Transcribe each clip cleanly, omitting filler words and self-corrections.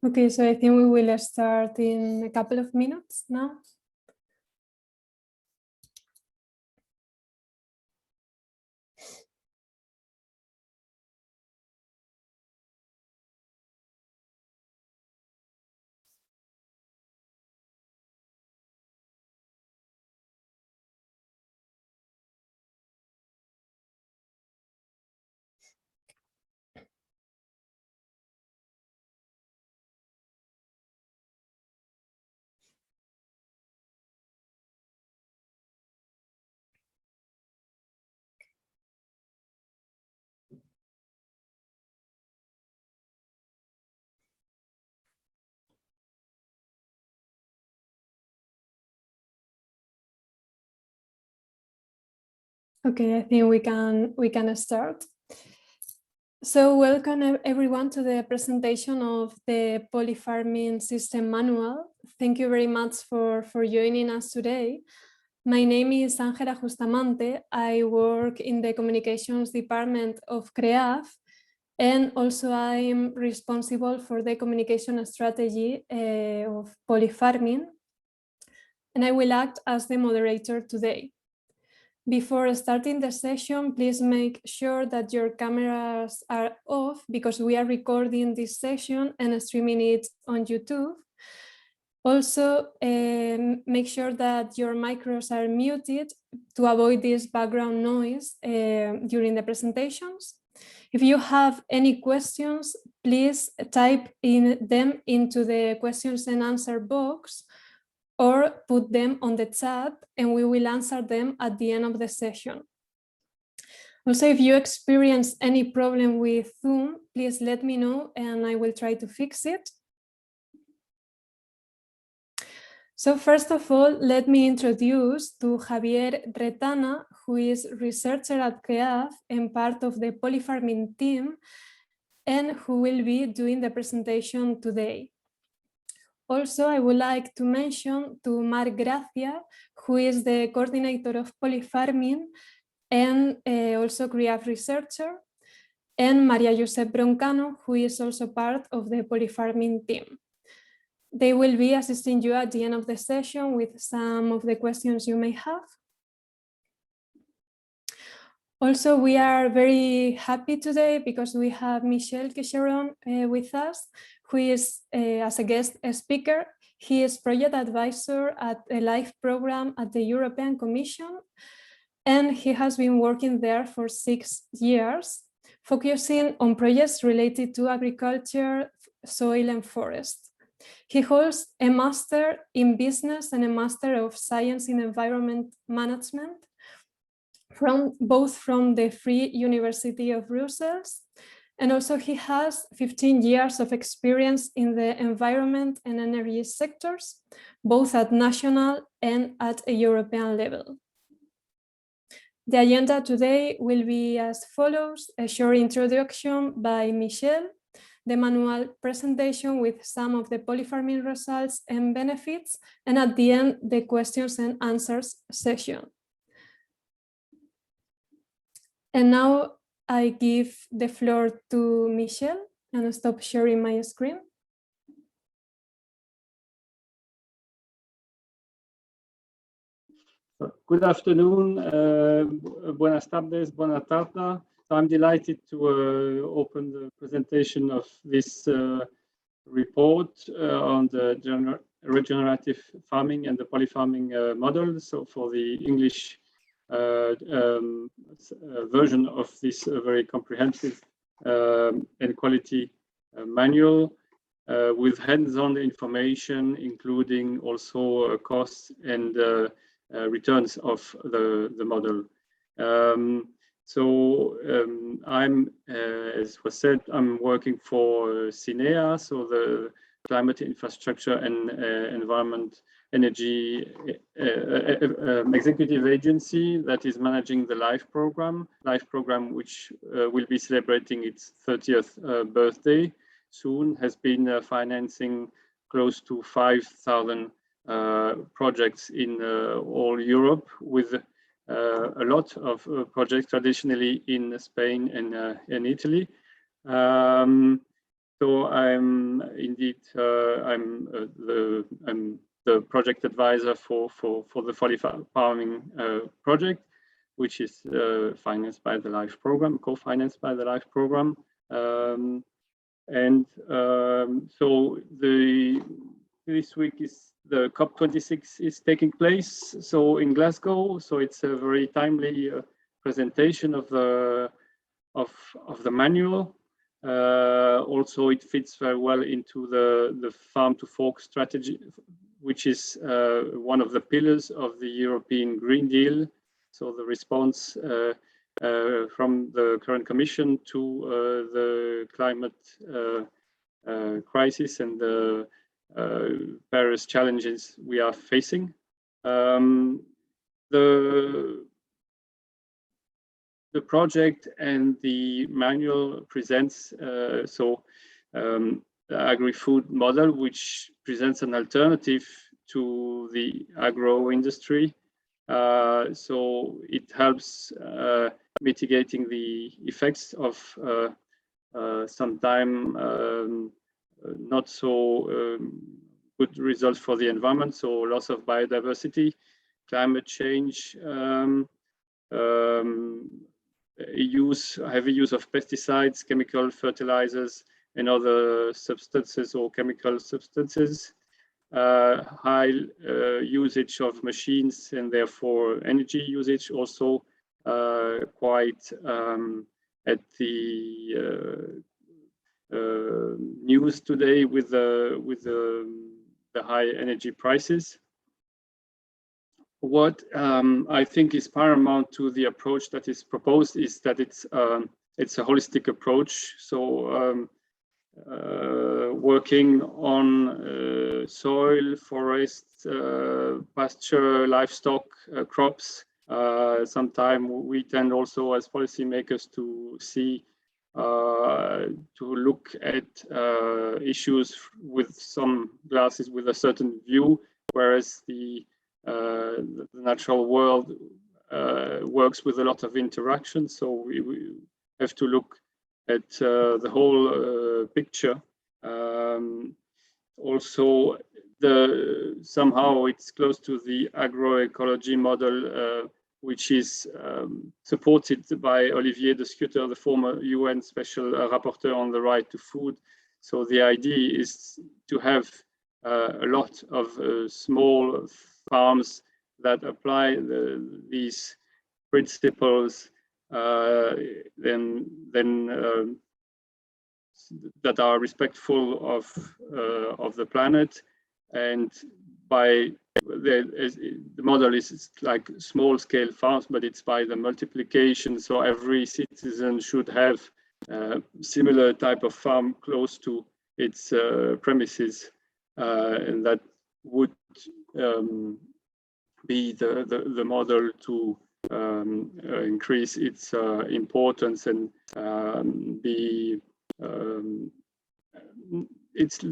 Okay, so I think we will start in a couple of minutes now. Okay, I think we can start. So welcome everyone to the presentation of the Polyfarming System Manual. Thank you very much for joining us today. My name is Ángela Justamante. I work in the communications department of CREAF, and also I'm responsible for the communication strategy of Polyfarming, and I will act as the moderator today. Before starting the session, please make sure that your cameras are off because we are recording this session and streaming it on YouTube. Also, make sure that your micros are muted to avoid this background noise during the presentations. If you have any questions, please type them into the questions and answer box, or put them on the chat and we will answer them at the end of the session. Also, if you experience any problem with Zoom, please let me know and I will try to fix it. So first of all, let me introduce to Javier Retana, who is researcher at CREAF and part of the Polyfarming team, and who will be doing the presentation today. Also, I would like to mention to Marc Gracia, who is the coordinator of Polyfarming and also CREAF researcher, and Maria Josep Broncano, who is also part of the Polyfarming team. They will be assisting you at the end of the session with some of the questions you may have. Also, we are very happy today because we have Michel Quicheron with us, who is as a guest speaker. He is project advisor at the LIFE program at the European Commission, and he has been working there for 6 years, focusing on projects related to agriculture, soil and forest. He holds a master in business and a master of science in environment management both from the Free University of Brussels, and also he has 15 years of experience in the environment and energy sectors, both at national and at a European level. The agenda today will be as follows: a short introduction by Michel, the manual presentation with some of the polyfarming results and benefits, and at the end, the questions and answers session. And now I give the floor to Michel and stop sharing my screen. Good afternoon, buenas tardes, buena tarde. I'm delighted to open the presentation of this report on the regenerative farming and the polyfarming model. So for the English version of this very comprehensive and quality manual with hands-on information, including also costs and returns of the model. I'm, as was said, I'm working for CINEA, so the Climate, Infrastructure and Environment Energy Executive Agency that is managing the LIFE program, which will be celebrating its 30th birthday soon, has been financing close to 5,000 projects in all Europe, with a lot of projects traditionally in Spain and Italy. So I'm indeed I'm the project advisor for the Polyfarming project, which is financed by the LIFE program, co-financed by the LIFE program. So this week is the COP26 is taking place, so in Glasgow. So it's a very timely presentation of the manual. Also, it fits very well into the farm to fork strategy, which is one of the pillars of the European Green Deal. So the response from the current Commission to the climate crisis and the various challenges we are facing. The project and the manual presents the agri-food model, which presents an alternative to the agro industry. So it helps mitigating the effects of sometimes not so good results for the environment. So loss of biodiversity, climate change, heavy use of pesticides, chemical fertilizers, and other substances or chemical substances, high usage of machines and therefore energy usage, also quite at the news today with the high energy prices. What I think is paramount to the approach that is proposed is that it's a holistic approach. So working on soil, forest, pasture, livestock, crops. Sometimes we tend also as policymakers to see to look at issues with some glasses with a certain view, whereas the natural world works with a lot of interaction, so we have to look at the whole picture. Also, somehow it's close to the agroecology model, which is supported by Olivier de Schutter, the former UN Special Rapporteur on the right to food. So the idea is to have a lot of small farms that apply these principles, then that are respectful of the planet, and by the model is like small scale farms, but it's by the multiplication. So every citizen should have similar type of farm close to its premises, and that would be the model to increase its importance and be. It's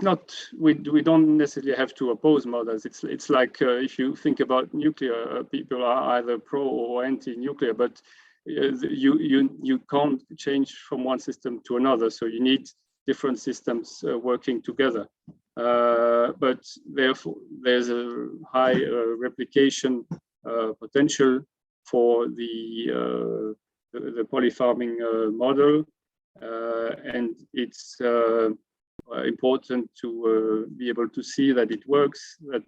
not, we don't necessarily have to oppose models. It's like if you think about nuclear, people are either pro or anti-nuclear, but you can't change from one system to another. So you need different systems working together. But therefore, there's a high replication potential for the polyfarming model, and it's important to be able to see that it works, that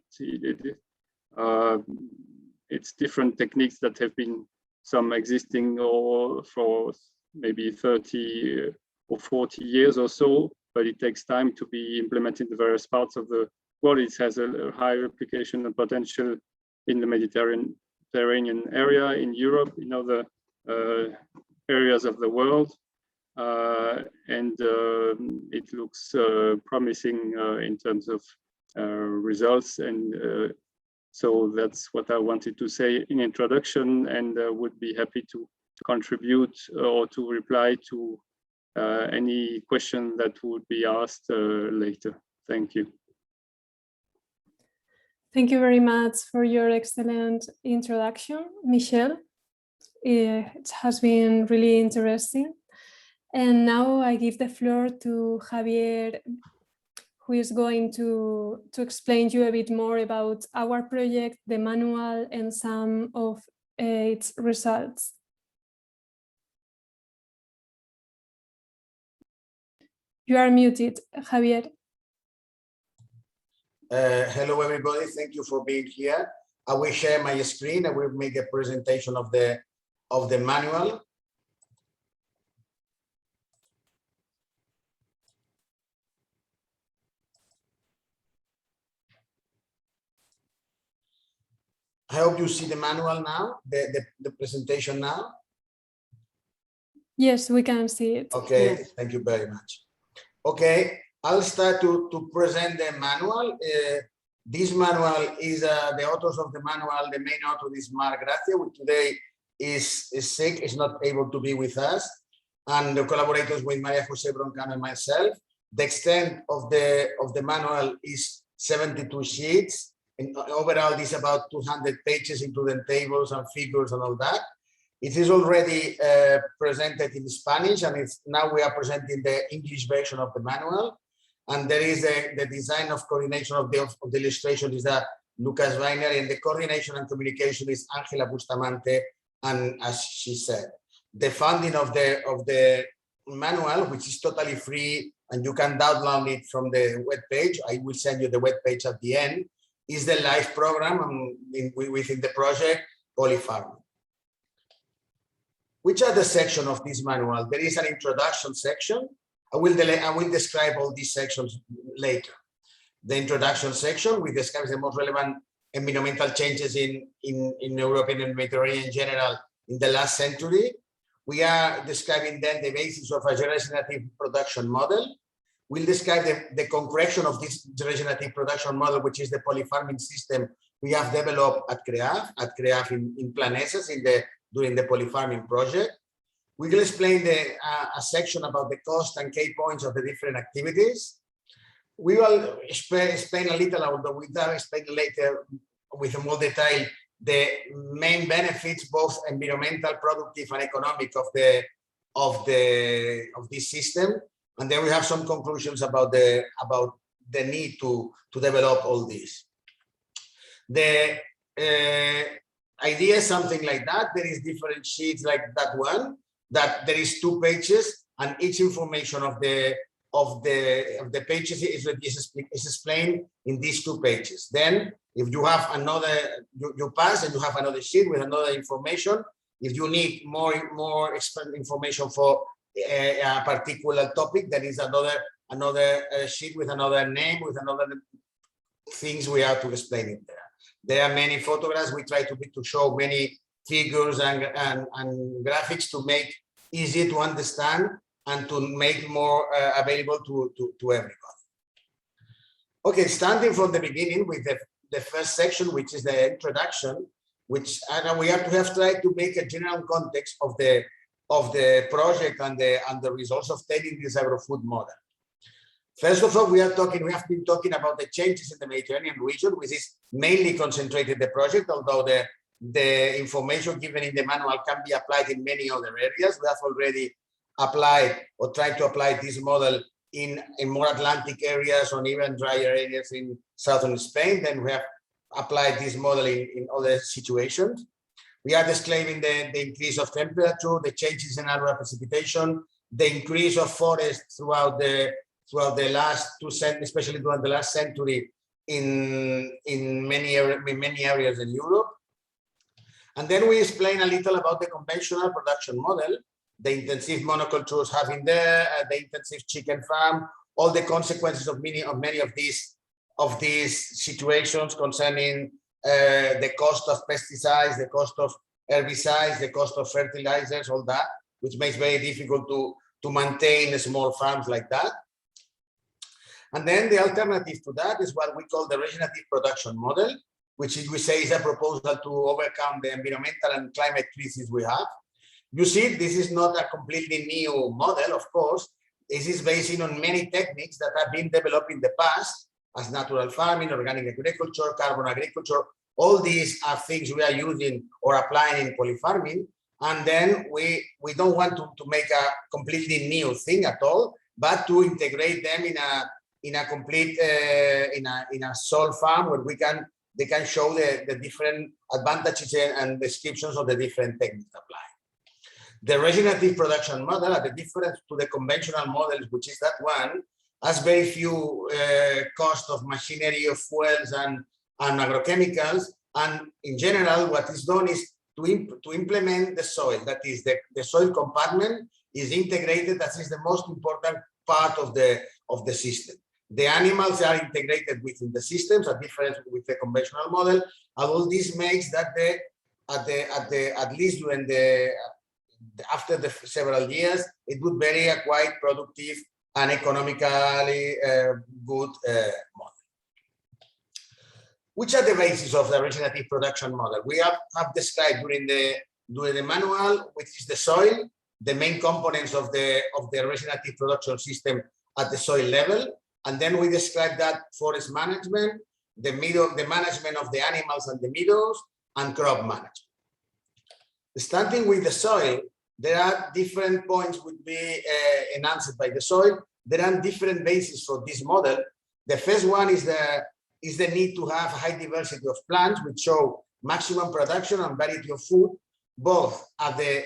it's different techniques that have been some existing or for maybe 30 or 40 years or so, but it takes time to be implemented in the various parts of the world. It has a high replication and potential in the Mediterranean area, in Europe, in other areas of the world. And it looks promising in terms of results, and so that's what I wanted to say in introduction, and would be happy to contribute or to reply to any question that would be asked later. Thank you. Thank you very much for your excellent introduction, Michel. It has been really interesting. And now I give the floor to Javier, who is going to explain you a bit more about our project, the manual, and some of its results. You are muted, Javier. Hello, everybody. Thank you for being here. I will share my screen. I will make a presentation of the manual. I hope you see the manual now, the presentation now. Yes, we can see it. Okay, yes. Thank you very much. Okay, I'll start to present the manual. This manual is the authors of the manual. The main author is Marc Gracia, who today is sick, is not able to be with us, and the collaborators with Maria Jose Broncano and myself. The extent of the manual is 72 sheets. And overall, this is about 200 pages, including tables and figures and all that. It is already presented in Spanish, and now we are presenting the English version of the manual. And there is the design of coordination of the illustration is Lucas Weiner, and the coordination and communication is Angela Bustamante. And as she said, the funding of the manual, which is totally free, and you can download it from the webpage. I will send you the webpage at the end. Is the LIFE program within the project Polyfarming. Which are the sections of this manual? There is an introduction section. I will describe all these sections later. The introduction section, we describe the most relevant environmental changes in European and Mediterranean in general in the last century. We are describing then the basis of a regenerative production model. We'll describe the concretion of this regenerative production model, which is the polyfarming system we have developed at CREAF in Planeses during the polyfarming project. We will explain a section about the cost and key points of the different activities. We will explain a little, although we will explain later with more detail, the main benefits, both environmental, productive, and economic of this system. And then we have some conclusions about the need to develop all this. The idea is something like that. There is different sheets like that one, that there is 2 pages, and each information of the pages is explained in these 2 pages. Then if you have another, you pass and you have another sheet with another information. If you need more information for a particular topic, there is another sheet with another name, with another things we have to explain it there. There are many photographs. We try to show many figures and graphics to make easy to understand and to make more available to everybody. Okay, starting from the beginning with the first section, which is the introduction, which we have tried to make a general context of the project and the results of taking this agri-food model. First of all, we have been talking about the changes in the Mediterranean region, which is mainly concentrated in the project, although the information given in the manual can be applied in many other areas. We have already applied or tried to apply this model in more Atlantic areas or even drier areas in southern Spain. Then we have applied this model in other situations. We are describing the increase of temperature, the changes in annual precipitation, the increase of forest throughout the last 2 centuries, especially during the last century in many areas in Europe. And then we explain a little about the conventional production model, the intensive monocultures having there, the intensive chicken farm, all the consequences of many of these situations concerning the cost of pesticides, the cost of herbicides, the cost of fertilizers, all that, which makes it very difficult to maintain small farms like that. And then the alternative to that is what we call the regenerative production model, which we say is a proposal to overcome the environmental and climate crisis we have. You see, this is not a completely new model, of course. This is based on many techniques that have been developed in the past, as natural farming, organic agriculture, carbon agriculture. All these are things we are using or applying in polyfarming. And then we don't want to make a completely new thing at all, but to integrate them in a complete in a soil farm where they can show the different advantages and descriptions of the different techniques applied. The regenerative production model, the difference to the conventional models, which is that one, has very few cost of machinery, of fuels and agrochemicals. And in general, what is done is to implement the soil. That is, the soil compartment is integrated. That is the most important part of the system. The animals are integrated within the systems, a difference with the conventional model. And all this makes that at least during after the several years, it would be a quite productive and economically good model. Which are the bases of the regenerative production model? We have described during the manual, which is the soil, the main components of the regenerative production system at the soil level. And then we describe that forest management, the management of the animals and the meadows, and crop management. Starting with the soil, there are different points would be enhanced by the soil. There are different bases for this model. The first one is the need to have high diversity of plants, which show maximum production and variety of food, both at the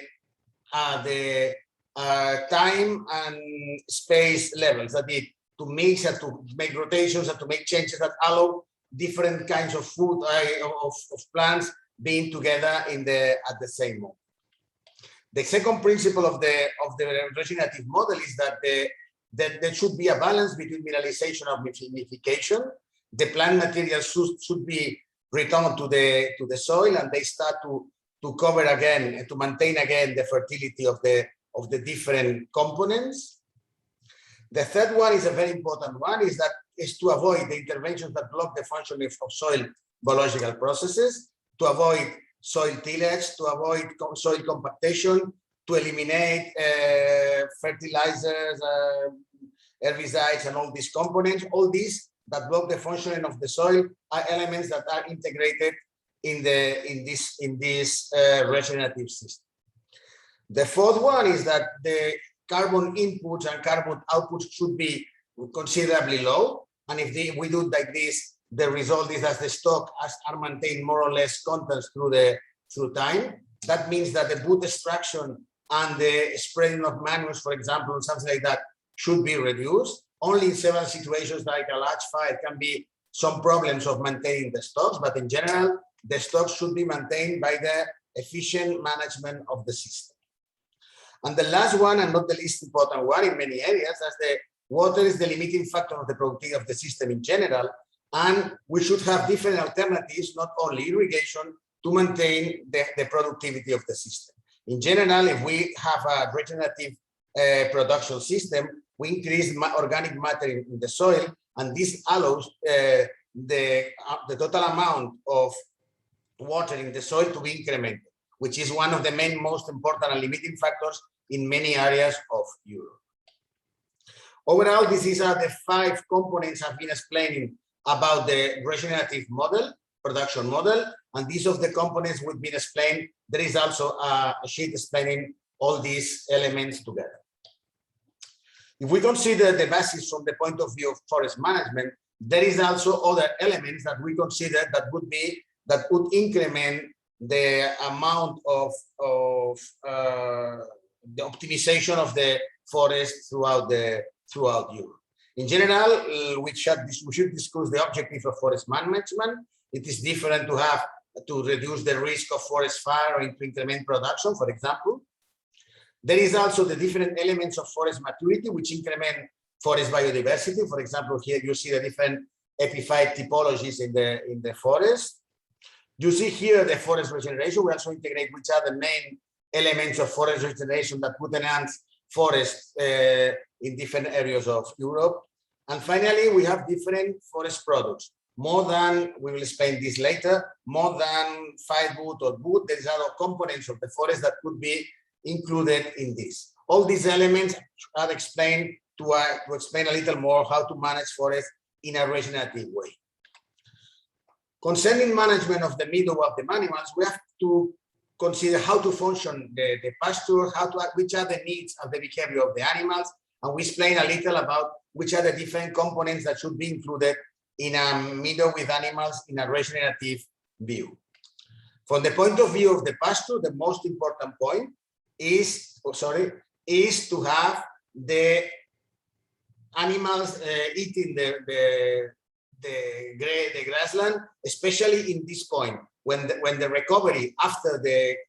time and space levels. That is, to mix and to make rotations and to make changes that allow different kinds of food of plants being together at the same moment. The second principle of the regenerative model is that there should be a balance between mineralization and minification. The plant materials should be returned to the soil, and they start to cover again and to maintain again the fertility of the different components. The third one is a very important one, is to avoid the interventions that block the functioning of soil biological processes, to avoid soil tillage, to avoid soil compactation, to eliminate fertilizers, herbicides, and all these components. All these that block the functioning of the soil are elements that are integrated in this regenerative system. The fourth one is that the carbon inputs and carbon outputs should be considerably low. And if we do like this, the result is that the stock are maintained more or less constant through time. That means that the wood extraction and the spreading of manures, for example, something like that, should be reduced. Only in several situations, like a large fire, can be some problems of maintaining the stocks, but in general, the stocks should be maintained by the efficient management of the system. And the last one, and not the least important one in many areas, as the water is the limiting factor of the productivity of the system in general, and we should have different alternatives, not only irrigation, to maintain the productivity of the system. In general, if we have a regenerative production system, we increase organic matter in the soil, and this allows the total amount of water in the soil to be incremented, which is one of the most important and limiting factors in many areas of Europe. Overall, these are the 5 components I've been explaining about the regenerative model, production model, and these of the components would be explained. There is also a sheet explaining all these elements together. If we consider the basis from the point of view of forest management, there is also other elements that we consider that would increment the amount of the optimization of the forest throughout Europe. In general, we should discuss the objective of forest management. It is different to reduce the risk of forest fire or to increment production, for example. There is also the different elements of forest maturity, which increment forest biodiversity. For example, here you see the different epiphyte typologies in the forest. You see here the forest regeneration. We also integrate which are the main elements of forest regeneration that would enhance forests in different areas of Europe. And finally, we have different forest products. More than, we will explain this later, more than firewood or wood, there is other components of the forest that could be included in this. All these elements are explained to explain a little more how to manage forests in a regenerative way. Concerning management of the meadow of the animals, we have to consider how to function the pasture, which are the needs of the behavior of the animals, and we explain a little about which are the different components that should be included in a meadow with animals in a regenerative view. From the point of view of the pasture, the most important point is to have the animals eating the grassland, especially in this point when the recovery after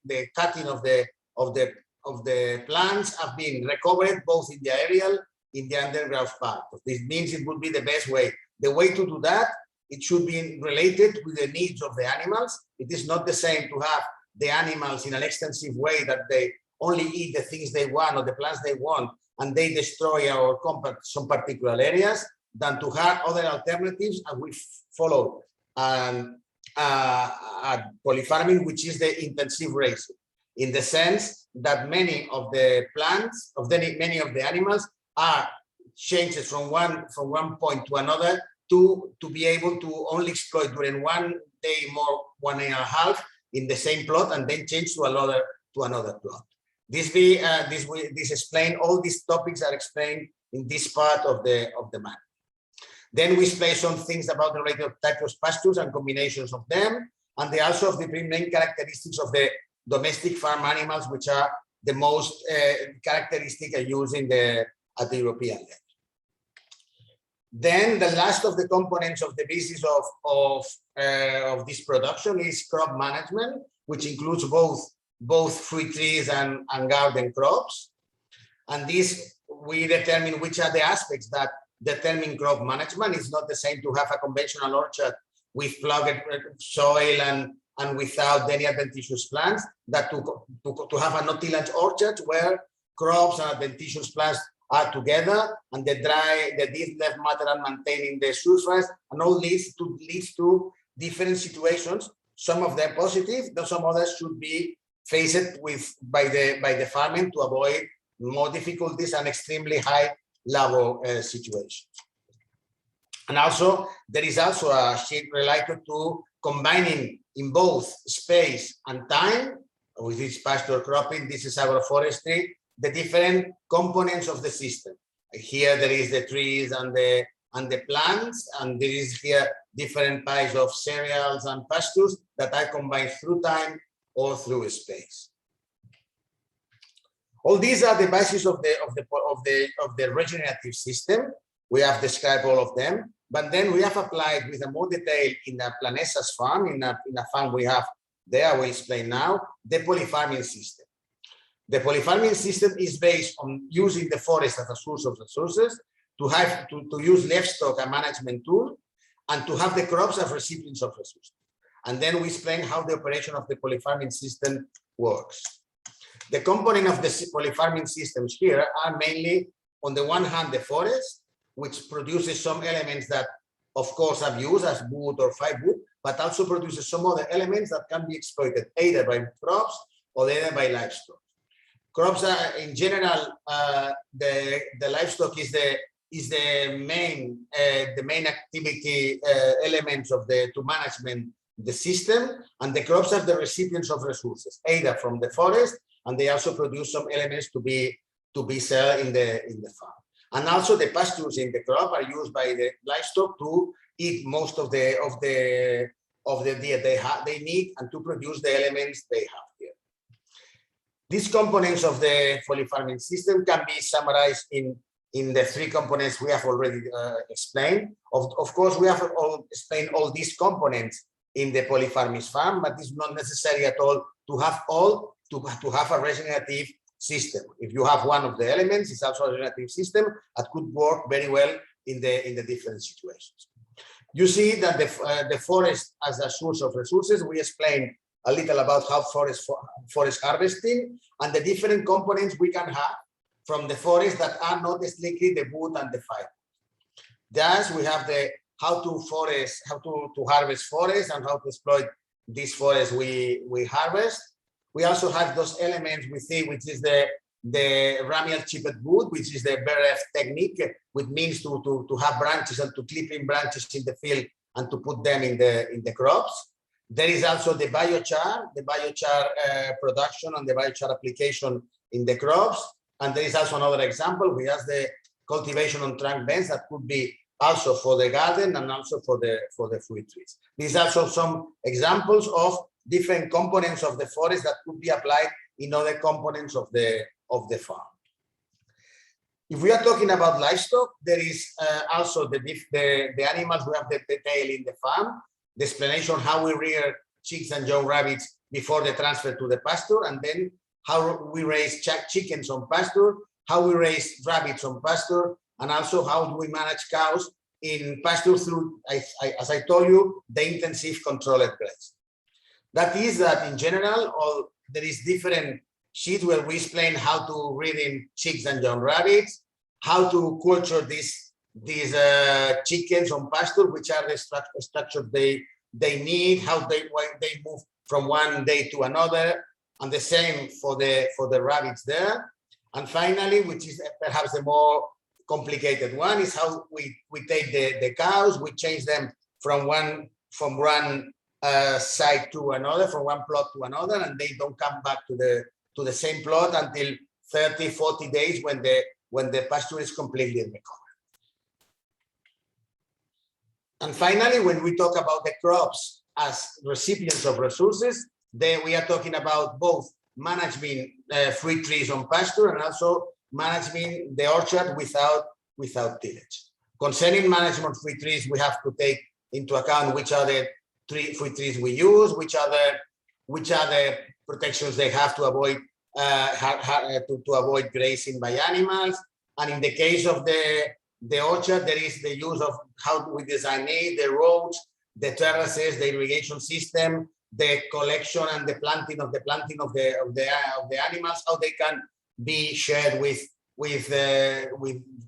the cutting of the plants have been recovered both in the aerial, in the underground part. This means it would be the best way. The way to do that, it should be related with the needs of the animals. It is not the same to have the animals in an extensive way that they only eat the things they want or the plants they want and they destroy or compact some particular areas, than to have other alternatives, and we follow polyfarming, which is the intensive raising, in the sense that many of the plants, many of the animals are changed from one point to another to be able to only exploit during 1 day more, 1 and a half in the same plot, and then change to another plot. This explain, all these topics are explained in this part of the map. Then we explain some things about the related types of pastures and combinations of them, and they also of the main characteristics of the domestic farm animals, which are the most characteristic and used at the European level. Then the last of the components of the business of this production is crop management, which includes both fruit trees and garden crops. And this, we determine which are the aspects that determine crop management. It's not the same to have a conventional orchard with plugged soil and without any adventitious plants, that to have a no-tillage orchard where crops and adventitious plants are together, and the dead left matter are maintaining the surface, and all leads to different situations. Some of them positive, though some others should be faced with by the farming to avoid more difficulties and extremely high level situations. And also there is also a sheet related to combining in both space and time. With this pasture cropping, this is agroforestry, the different components of the system. Here there is the trees and the plants, and there is here different types of cereals and pastures that are combined through time or through space. All these are the basis of the regenerative system. We have described all of them, but then we have applied with a more detail in the Planesa's farm, in a farm we have there, we explain now, the polyfarming system. The polyfarming system is based on using the forest as a source of resources, to use livestock as a management tool, and to have the crops as recipients of resources. And then we explain how the operation of the polyfarming system works. The component of the polyfarming systems here are mainly, on the one hand, the forest, which produces some elements that, of course, have used as wood or firewood, but also produces some other elements that can be exploited either by crops or either by livestock. Crops are, in general, the livestock is the main activity elements of to management the system, and the crops are the recipients of resources, either from the forest, and they also produce some elements to be sold in the farm. And also the pastures in the crop are used by the livestock to eat most of the diet they need, and to produce the elements they have here. These components of the polyfarming system can be summarized in the three components we have already explained. Of course, we have explained all these components in the polyfarming farm, but it's not necessary at all to have to have a regenerative system. If you have one of the elements, it's also a regenerative system that could work very well in the different situations. You see that the forest as a source of resources, we explained a little about how forest harvesting and the different components we can have from the forest that are not strictly the wood and the fiber. Thus, we have how to harvest forest and how to exploit this forest we harvest. We also have those elements we see, which is the ramial chipped wood, which is the BRF technique, which means to have branches and to clip in branches in the field and to put them in the crops. There is also the biochar production and the biochar application in the crops. And there is also another example. We have the cultivation on trunk beds that could be also for the garden and also for the fruit trees. These are also some examples of different components of the forest that could be applied in other components of the farm. If we are talking about livestock, there is also the animals. We have the detail in the farm, the explanation how we rear chicks and young rabbits before the transfer to the pasture, and then how we raise chickens on pasture, how we raise rabbits on pasture, and also how do we manage cows in pasture through, as I told you, the intensive controlled graze. That is that in general, there is different sheets where we explain how to rear in chicks and young rabbits, how to culture these chickens on pasture, which are the structures they need, how they move from one day to another, and the same for the rabbits there. And finally, which is perhaps the more complicated one, is how we take the cows, we change them from one site to another, from one plot to another, and they don't come back to the same plot until 30, 40 days when the pasture is completely recovered. And finally, when we talk about the crops as recipients of resources, then we are talking about both managing fruit trees on pasture and also managing the orchard without tillage. Concerning management of fruit trees, we have to take into account which are the fruit trees we use, which are the protections they have to avoid to avoid grazing by animals. And in the case of the orchard, there is the use of how we design it, the roads, the terraces, the irrigation system, the collection and the planting of the animals, how they can be shared with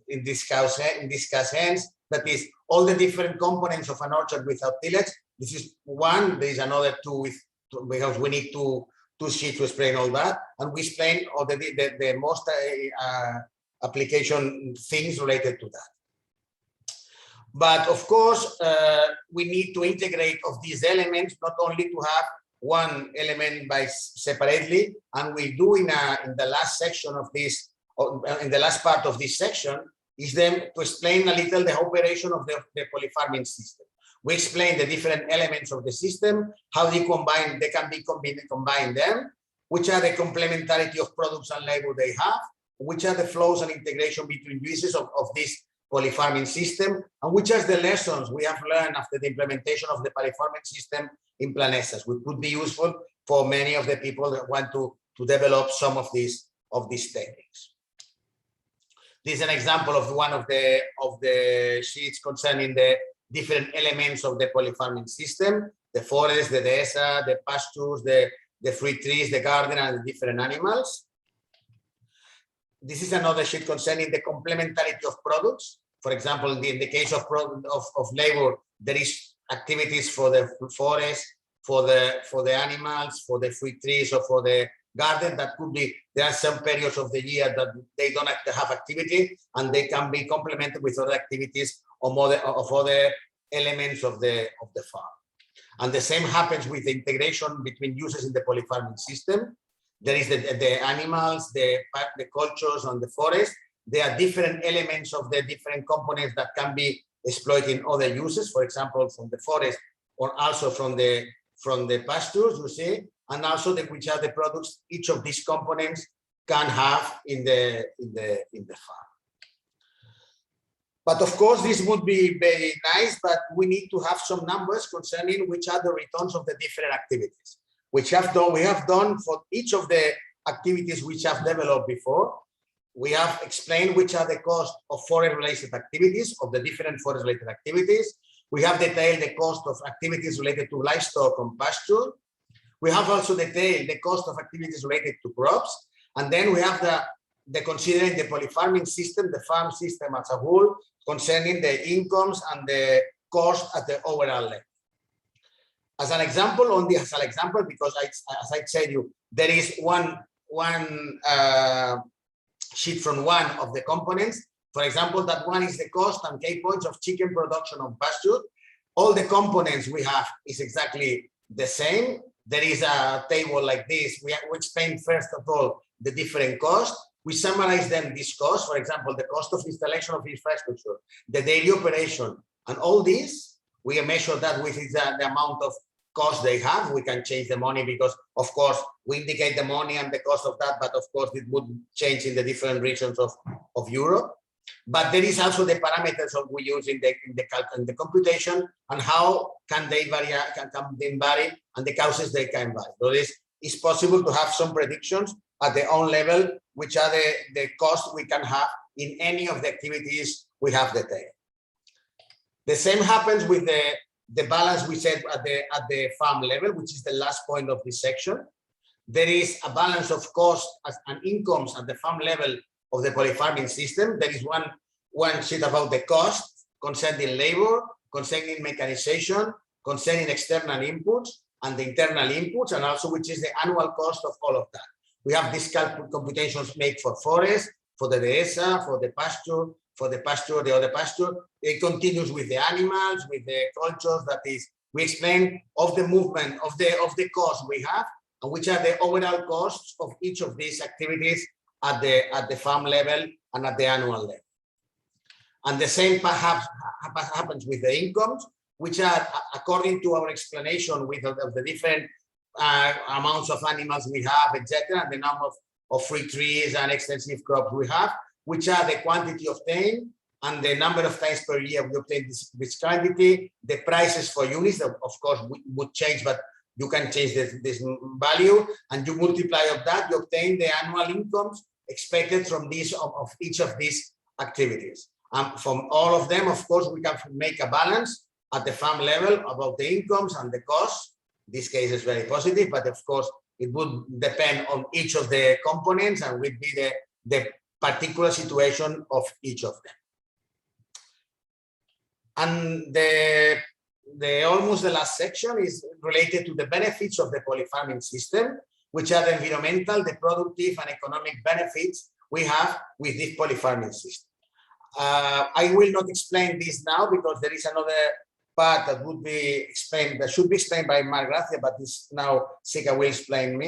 in this case hens. That is all the different components of an orchard without tillage. This is one. There is another two because we need two sheets to explain all that, and we explain all the most application things related to that. But of course, we need to integrate of these elements, not only to have one element by separately, and we do in the last section of this, in the last part of this section, is then to explain a little the operation of the polyfarming system. We explain the different elements of the system, how they can be combined them, which are the complementarity of products and labor they have, which are the flows and integration between uses of this polyfarming system, and which are the lessons we have learned after the implementation of the polyfarming system in Planesas, which could be useful for many of the people that want to develop some of these techniques. This is an example of one of the sheets concerning the different elements of the polyfarming system: the forest, the dehesa, the pastures, the fruit trees, the garden, and the different animals. This is another sheet concerning the complementarity of products. For example, in the case of labor, there is activities for the forest, for the animals, for the fruit trees, or for the garden. That could be, there are some periods of the year that they don't have activity, and they can be complemented with other activities of other elements of the farm. And the same happens with the integration between uses in the polyfarming system. There is the animals, the cultures on the forest. There are different elements of the different components that can be exploited in other uses, for example, from the forest or also from the pastures, you see, and also which are the products each of these components can have in the farm. But of course, this would be very nice, but we need to have some numbers concerning which are the returns of the different activities, which we have done for each of the activities which have developed before. We have explained which are the costs of forest-related activities, of the different forest-related activities. We have detailed the cost of activities related to livestock on pasture. We have also detailed the cost of activities related to crops. And then we have the considering the polyfarming system, the farm system as a whole, concerning the incomes and the cost at the overall level. As an example, because as I said you, there is one sheet from one of the components. For example, that one is the cost and key points of chicken production on pasture. All the components we have is exactly the same. There is a table like this. We explain first of all the different costs. We summarize them, these costs, for example, the cost of installation of infrastructure, the daily operation, and all these, we measure that with the amount of cost they have. We can change the money because, of course, we indicate the money and the cost of that, but of course, it would change in the different regions of Europe. But there is also the parameters that we use in the computation and how can they vary, and the causes they can vary. So it's possible to have some predictions at their own level, which are the costs we can have in any of the activities we have detailed. The same happens with the balance we set at the farm level, which is the last point of this section. There is a balance of costs and incomes at the farm level of the polyfarming system. There is one sheet about the cost concerning labor, concerning mechanization, concerning external inputs and the internal inputs, and also which is the annual cost of all of that. We have these computations made for forest, for the dehesa, for the pasture, the other pasture. It continues with the animals, with the cultures. That is, we explain of the movement of the costs we have and which are the overall costs of each of these activities at the farm level and at the annual level. And the same perhaps happens with the incomes, which are according to our explanation of the different amounts of animals we have, etc., and the number of fruit trees and extensive crops we have, which are the quantity obtained and the number of times per year we obtain this quantity, the prices for units, that of course would change, but you can change this value, and you multiply of that, you obtain the annual incomes expected from each of these activities. From all of them, of course, we can make a balance at the farm level about the incomes and the costs. This case is very positive, but of course, it would depend on each of the components and would be the particular situation of each of them. And almost the last section is related to the benefits of the polyfarming system, which are the environmental, the productive, and economic benefits we have with this polyfarming system. I will not explain this now because there is another part that would be explained, that should be explained by Mark Gracia, but this now Sika will explain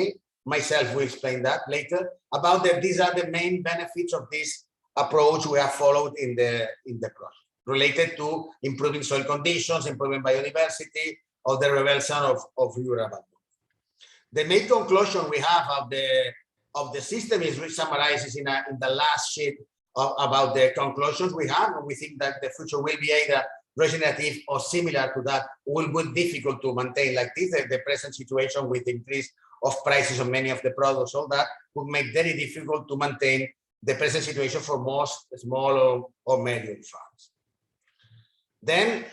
myself will explain that later, about these are the main benefits of this approach we have followed in the project, related to improving soil conditions, improving biodiversity, or the reversion of rural abandonment. The main conclusion we have of the system is summarized in the last sheet about the conclusions we have, and we think that the future will be either regenerative or similar to that. Will be difficult to maintain like this. The present situation with increase of prices of many of the products, all that would make very difficult to maintain the present situation for most small or medium farms. Then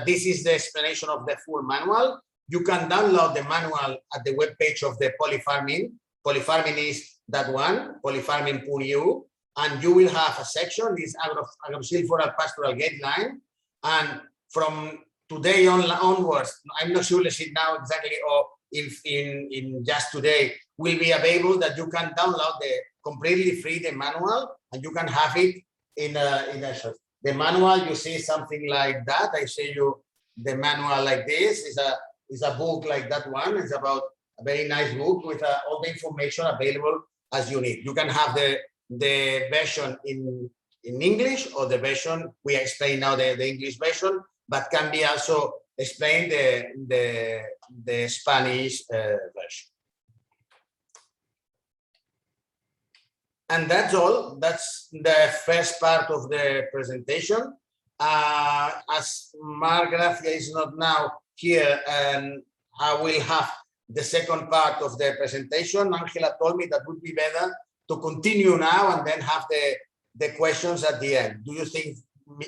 this is the explanation of the full manual. You can download the manual at the webpage of the Polyfarming. Polyfarming is that one, polyfarming.eu, and you will have a section, this agro-silvoral pastoral guideline. And from today onwards, I'm not sure now exactly, or in just today, will be available that you can download the completely free the manual, and you can have it in a shop. The manual, you see something like that. I show you the manual like this. Is a book like that one. It's about a very nice book with all the information available as you need. You can have the version in English, or the version we explain now, the English version, but can be also explained the Spanish version. And that's all. That's the first part of the presentation. As Mark Gracia is not now here, and I will have the second part of the presentation. Angela told me that would be better to continue now and then have the questions at the end. Do you think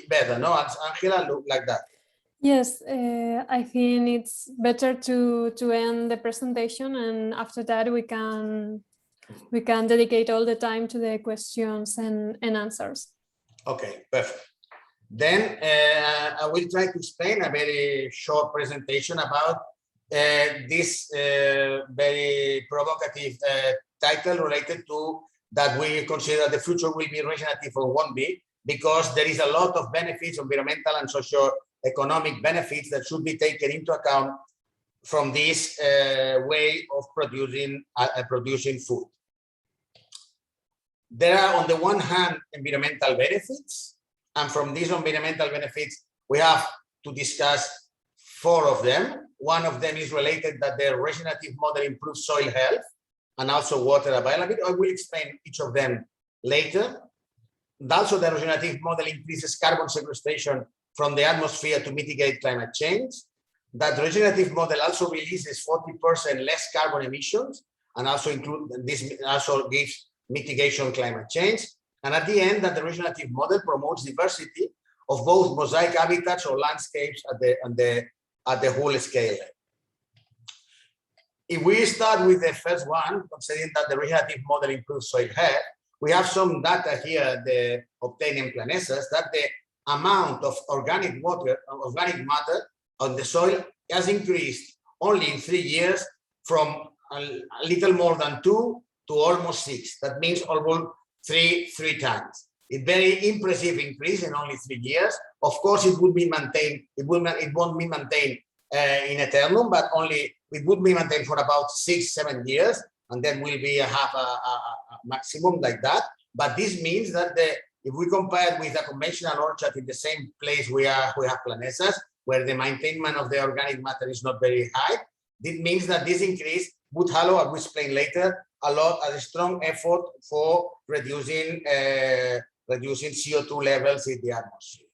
better? No, Angela, look like that. Yes, I think it's better to end the presentation, and after that we can dedicate all the time to the questions and answers. Okay, perfect. Then I will try to explain a very short presentation about this very provocative title related to that we consider the future will be regenerative or won't be, because there is a lot of benefits, environmental and socio-economic benefits that should be taken into account from this way of producing food. There are, on the one hand, environmental benefits, and from these environmental benefits, we have to discuss 4 of them. One of them is related that the regenerative model improves soil health and also water availability. I will explain each of them later. And also, the regenerative model increases carbon sequestration from the atmosphere to mitigate climate change. That regenerative model also releases 40% less carbon emissions, and also gives mitigation climate change. And at the end, that the regenerative model promotes diversity of both mosaic habitats or landscapes at the whole scale. If we start with the first one, considering that the regenerative model improves soil health, we have some data here obtained in Planesas that the amount of organic matter on the soil has increased only in 3 years from a little more than 2 to almost 6. That means almost three times. It's very impressive increase in only 3 years. Of course, it would be maintained. It won't be maintained in eternum, but only it would be maintained for about 6-7 years, and then will be have a maximum like that. But this means that if we compare with a conventional orchard in the same place we have Planesas, where the maintenance of the organic matter is not very high, it means that this increase would allow, I will explain later, a strong effort for reducing CO2 levels in the atmosphere.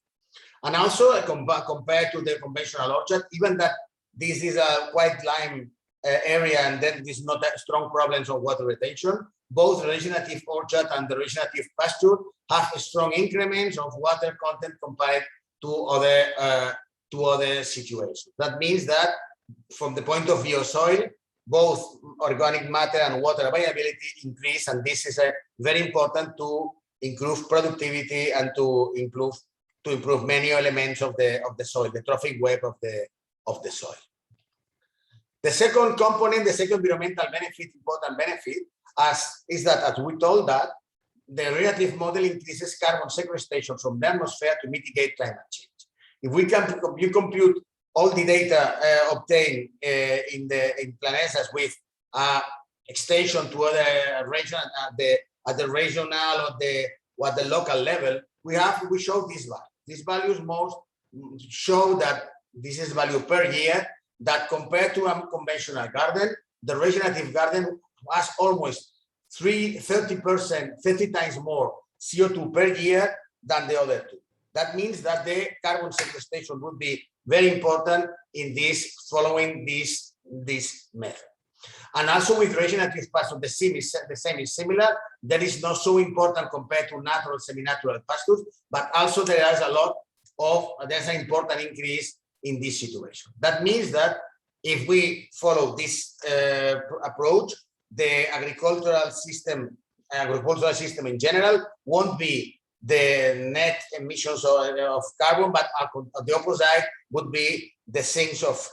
And also compared to the conventional orchard, even that this is a quite lime area and then there's not strong problems of water retention, both regenerative orchard and the regenerative pasture have strong increments of water content compared to other situations. That means that from the point of view of soil, both organic matter and water availability increase, and this is very important to improve productivity and to improve many elements of the soil, the trophic web of the soil. The second component, the second environmental benefit, important benefit, is that, as we told that, the regenerative model increases carbon sequestration from the atmosphere to mitigate climate change. If you compute all the data obtained in Planesas with extension to other region at the regional or the local level, we show this value. These values most show that this is value per year, that compared to a conventional garden, the regenerative garden has almost 30 times more CO2 per year than the other two. That means that the carbon sequestration would be very important in this, following this method. And also with regenerative pasture, the same is similar. That is not so important compared to natural, semi-natural pastures, but also there's an important increase in this situation. That means that if we follow this approach, the agricultural system in general won't be the net emissions of carbon, but the opposite would be the sinks of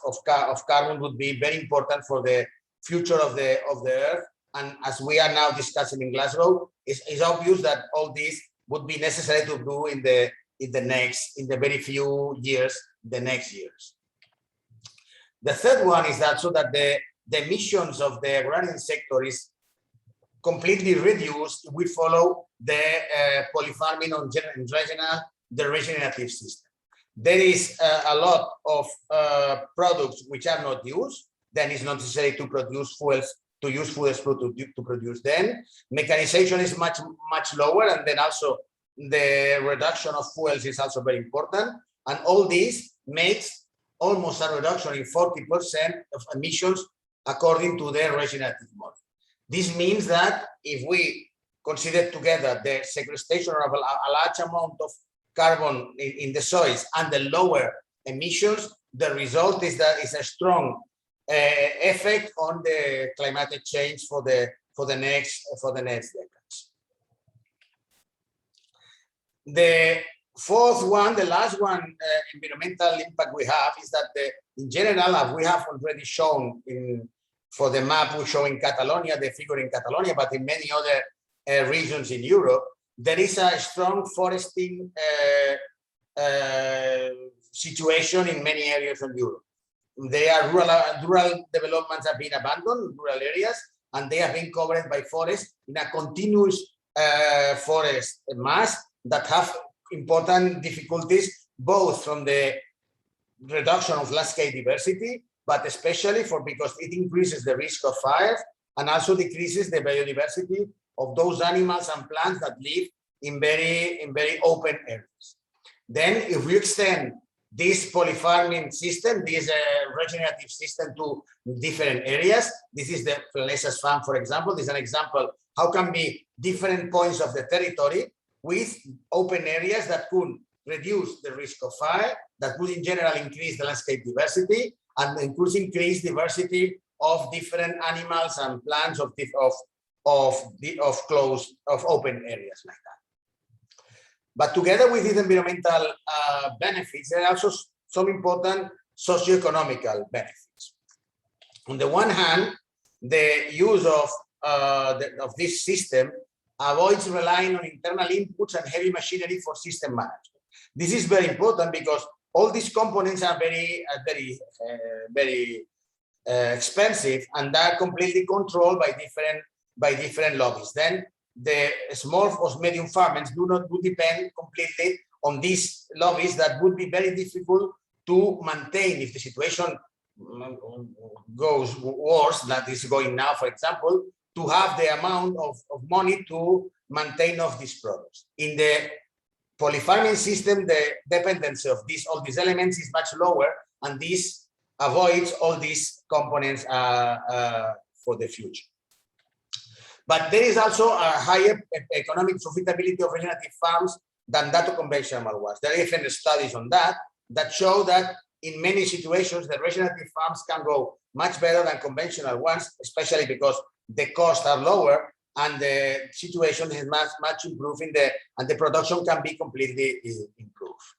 carbon would be very important for the future of the earth. And as we are now discussing in Glasgow, it's obvious that all this would be necessary to do in the very few years, the next years. The third one is that so that the emissions of the agrarian sector is completely reduced, we follow the polyfarming on the regenerative system. There is a lot of products which are not used, then it's not necessary to produce fuels, to use fuels to produce them. Mechanization is much lower, and then also the reduction of fuels is also very important. And all this makes almost a reduction in 40% of emissions according to the regenerative model. This means that if we consider together the sequestration of a large amount of carbon in the soils and the lower emissions, the result is that it's a strong effect on the climate change for the next decades. The fourth one, the last one, environmental impact we have is that in general, as we have already shown for the map we show in Catalonia, the figure in Catalonia, but in many other regions in Europe, there is a strong foresting situation in many areas of Europe. they are rural developments have been abandoned, rural areas, and they have been covered by forests in a continuous forest mass that have important difficulties, both from the reduction of landscape diversity, but especially because it increases the risk of fire and also decreases the biodiversity of those animals and plants that live in very open areas. Then if we extend this polyfarming system, this regenerative system to different areas, this is the Flenesas farm, for example. This is an example how can be different points of the territory with open areas that could reduce the risk of fire, that could in general increase the landscape diversity, and increase diversity of different animals and plants of open areas like that. But together with these environmental benefits, there are also some important socio-economical benefits. On the one hand, the use of this system avoids relying on internal inputs and heavy machinery for system management. This is very important because all these components are very expensive, and are completely controlled by different lobbies. Then the small or medium farmers would depend completely on these lobbies that would be very difficult to maintain if the situation goes worse, that is going now, for example, to have the amount of money to maintain of these products. In the polyfarming system, the dependency of all these elements is much lower, and this avoids all these components for the future. But there is also a higher economic profitability of regenerative farms than that of conventional ones. There are different studies on that show that in many situations, the regenerative farms can go much better than conventional ones, especially because the costs are lower and the situation is much improved and the production can be completely improved.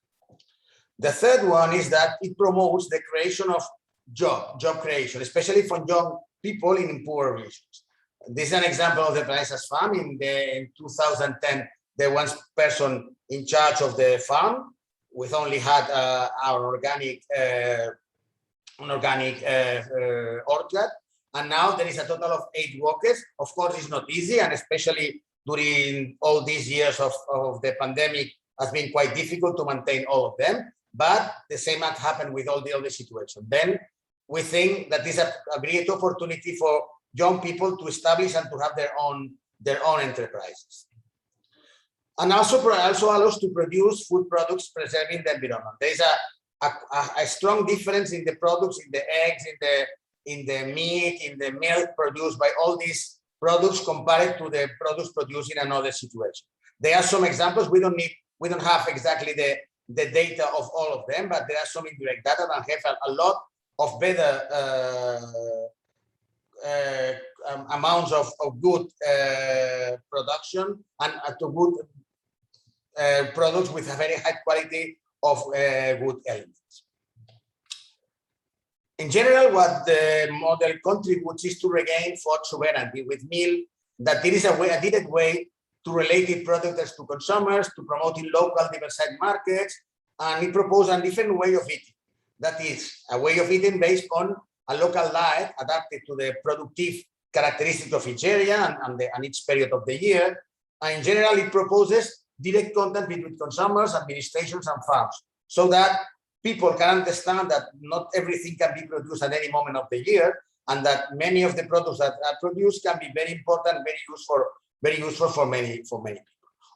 The third one is that it promotes the creation of job creation, especially for young people in poor regions. This is an example of the Flenesas farm. In 2010, there was person in charge of the farm. We only had our organic orchard, and now there is a total of 8 workers. Of course, it's not easy, and especially during all these years of the pandemic, has been quite difficult to maintain all of them. But the same had happened with all the other situations. Then we think that this is a great opportunity for young people to establish and to have their own enterprises. And also allows to produce food products preserving the environment. There is a strong difference in the products, in the eggs, in the meat, in the milk produced by all these products compared to the products produced in another situation. There are some examples. We don't have exactly the data of all of them, but there are some indirect data that have a lot of better amounts of good production and to good products with a very high quality of good elements. In general, what the model contributes is to regain food sovereignty with meal, that there is a direct way to relate the products to consumers, to promoting local diversified markets, and it proposes a different way of eating. That is a way of eating based on a local diet adapted to the productive characteristics of each area and each period of the year. And in general, it proposes direct contact between consumers, administrations, and farms, so that people can understand that not everything can be produced at any moment of the year, and that many of the products that are produced can be very important, very useful for many people.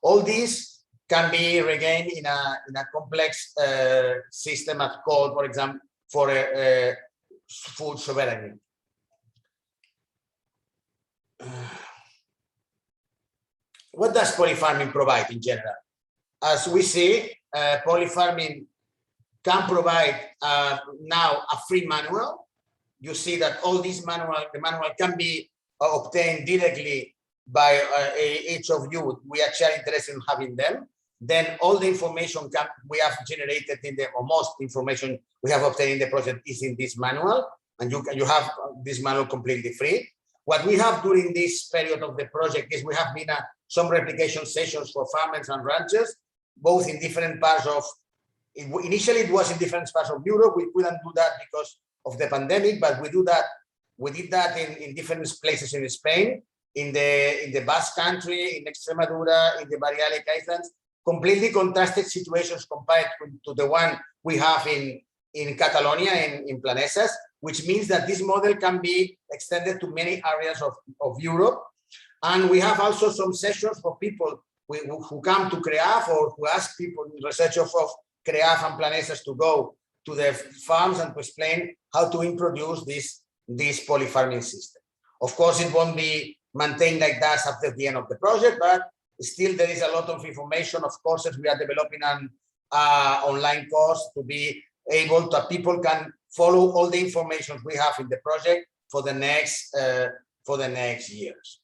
All these can be regained in a complex system as called, for example, for food sovereignty. What does polyfarming provide in general? As we see, polyfarming can provide now a free manual. You see that all these the manual can be obtained directly by each of you. We are interested in having them. Then all the information we have generated or most information we have obtained in the project is in this manual, and you have this manual completely free. What we have during this period of the project is we have been some replication sessions for farmers and ranchers, both in different parts of. Initially, it was in different parts of Europe. We couldn't do that because of the pandemic, but we did that in different places in Spain, in the Basque Country, in Extremadura, in the Balearic Islands, completely contrasted situations compared to the one we have in Catalonia, in Planesas, which means that this model can be extended to many areas of Europe. And we have also some sessions for people who come to CREAF or who ask people, researchers of CREAF and Planesas, to go to the farms and to explain how to introduce this polyfarming system. Of course, it won't be maintained like that after the end of the project, but still there is a lot of information. Of course, we are developing an online course to be able to, people can follow all the information we have in the project for the next years.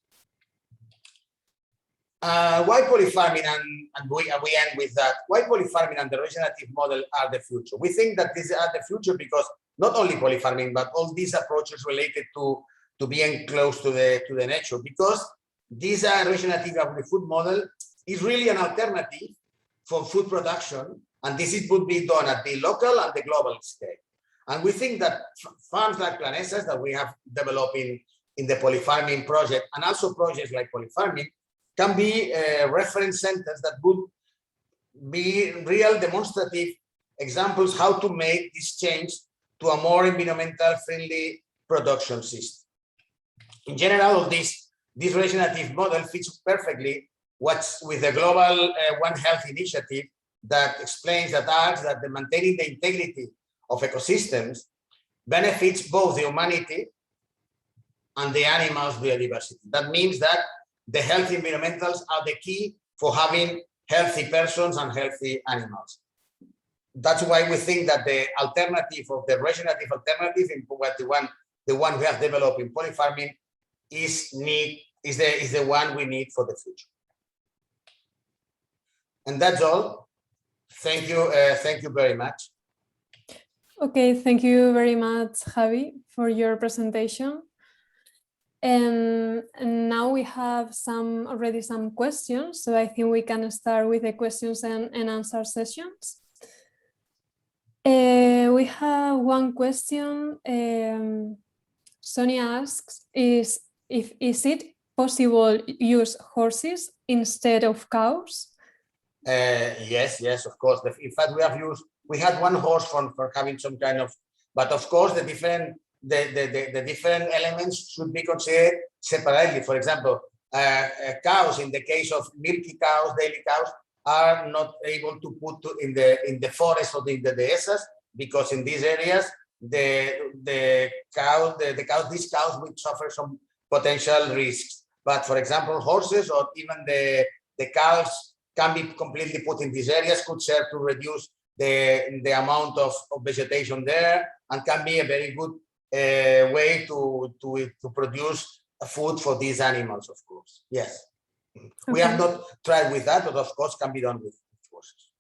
Why polyfarming, and we end with that. Why polyfarming and the regenerative model are the future? We think that these are the future because not only polyfarming, but all these approaches related to being close to the nature, because this regenerative agri-food model is really an alternative for food production, and this would be done at the local and the global scale. And we think that farms like Planesas that we have developed in the polyfarming project, and also projects like polyfarming, can be reference centers that would be real demonstrative examples how to make this change to a more environmental friendly production system. In general, this regenerative model fits perfectly what's with the global One Health initiative that explains that the maintaining the integrity of ecosystems benefits both the humanity and the animals' biodiversity. That means that the healthy environmentals are the key for having healthy persons and healthy animals. That's why we think that the alternative of the regenerative alternative, in what the one we have developed in polyfarming, is the one we need for the future. And that's all. Thank you very much. Okay, thank you very much, Javi, for your presentation. And now we have already some questions, so I think we can start with the questions and answer sessions. We have one question. Sonia asks, is it possible to use horses instead of cows? Yes, of course. In fact, we had one horse for having some kind of, but of course the different elements should be considered separately. For example, cows, in the case of milky cows, dairy cows, are not able to put in the forest or in the dehesas, because in these areas these cows will suffer some potential risks. But for example, horses or even the cows can be completely put in these areas, could serve to reduce the amount of vegetation there, and can be a very good way to produce food for these animals, of course. Yes. Okay. We have not tried with that, but of course can be done with horses.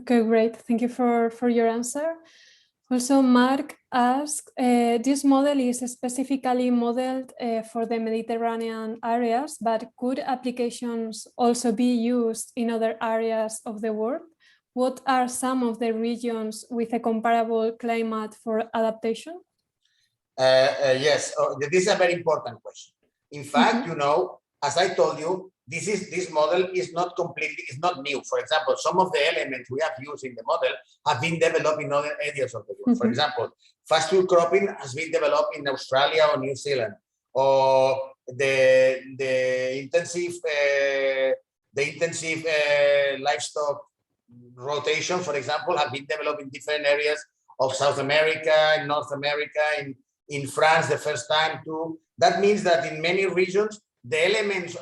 Okay, great. Thank you for your answer. Also, Mark asked, this model is specifically modeled for the Mediterranean areas, but could applications also be used in other areas of the world? What are some of the regions with a comparable climate for adaptation? Yes, this is a very important question. In fact, you know, as I told you, this model is not new. For example, some of the elements we have used in the model have been developed in other areas of the world. For example, fast food cropping has been developed in Australia or New Zealand, or the intensive livestock rotation, for example, have been developed in different areas of South America, in North America, in France the first time too. That means that in many regions the elements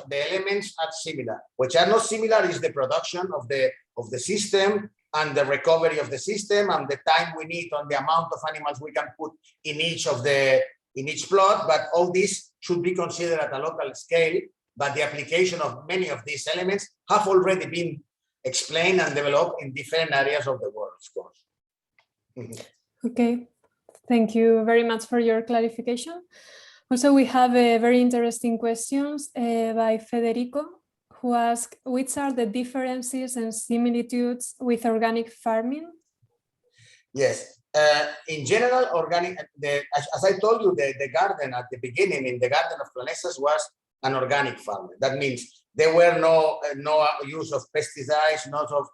are similar. Which are not similar is the production of the system and the recovery of the system and the time we need on the amount of animals we can put in each plot. But all this should be considered at a local scale. But the application of many of these elements have already been explained and developed in different areas of the world, of course. Okay, thank you very much for your clarification. Also, we have very interesting questions by Federico, who asks, which are the differences and similitudes with organic farming? Yes, in general, organic, as I told you, the garden at the beginning, in the garden of Planesas was an organic farm. That means there were no use of pesticides, not of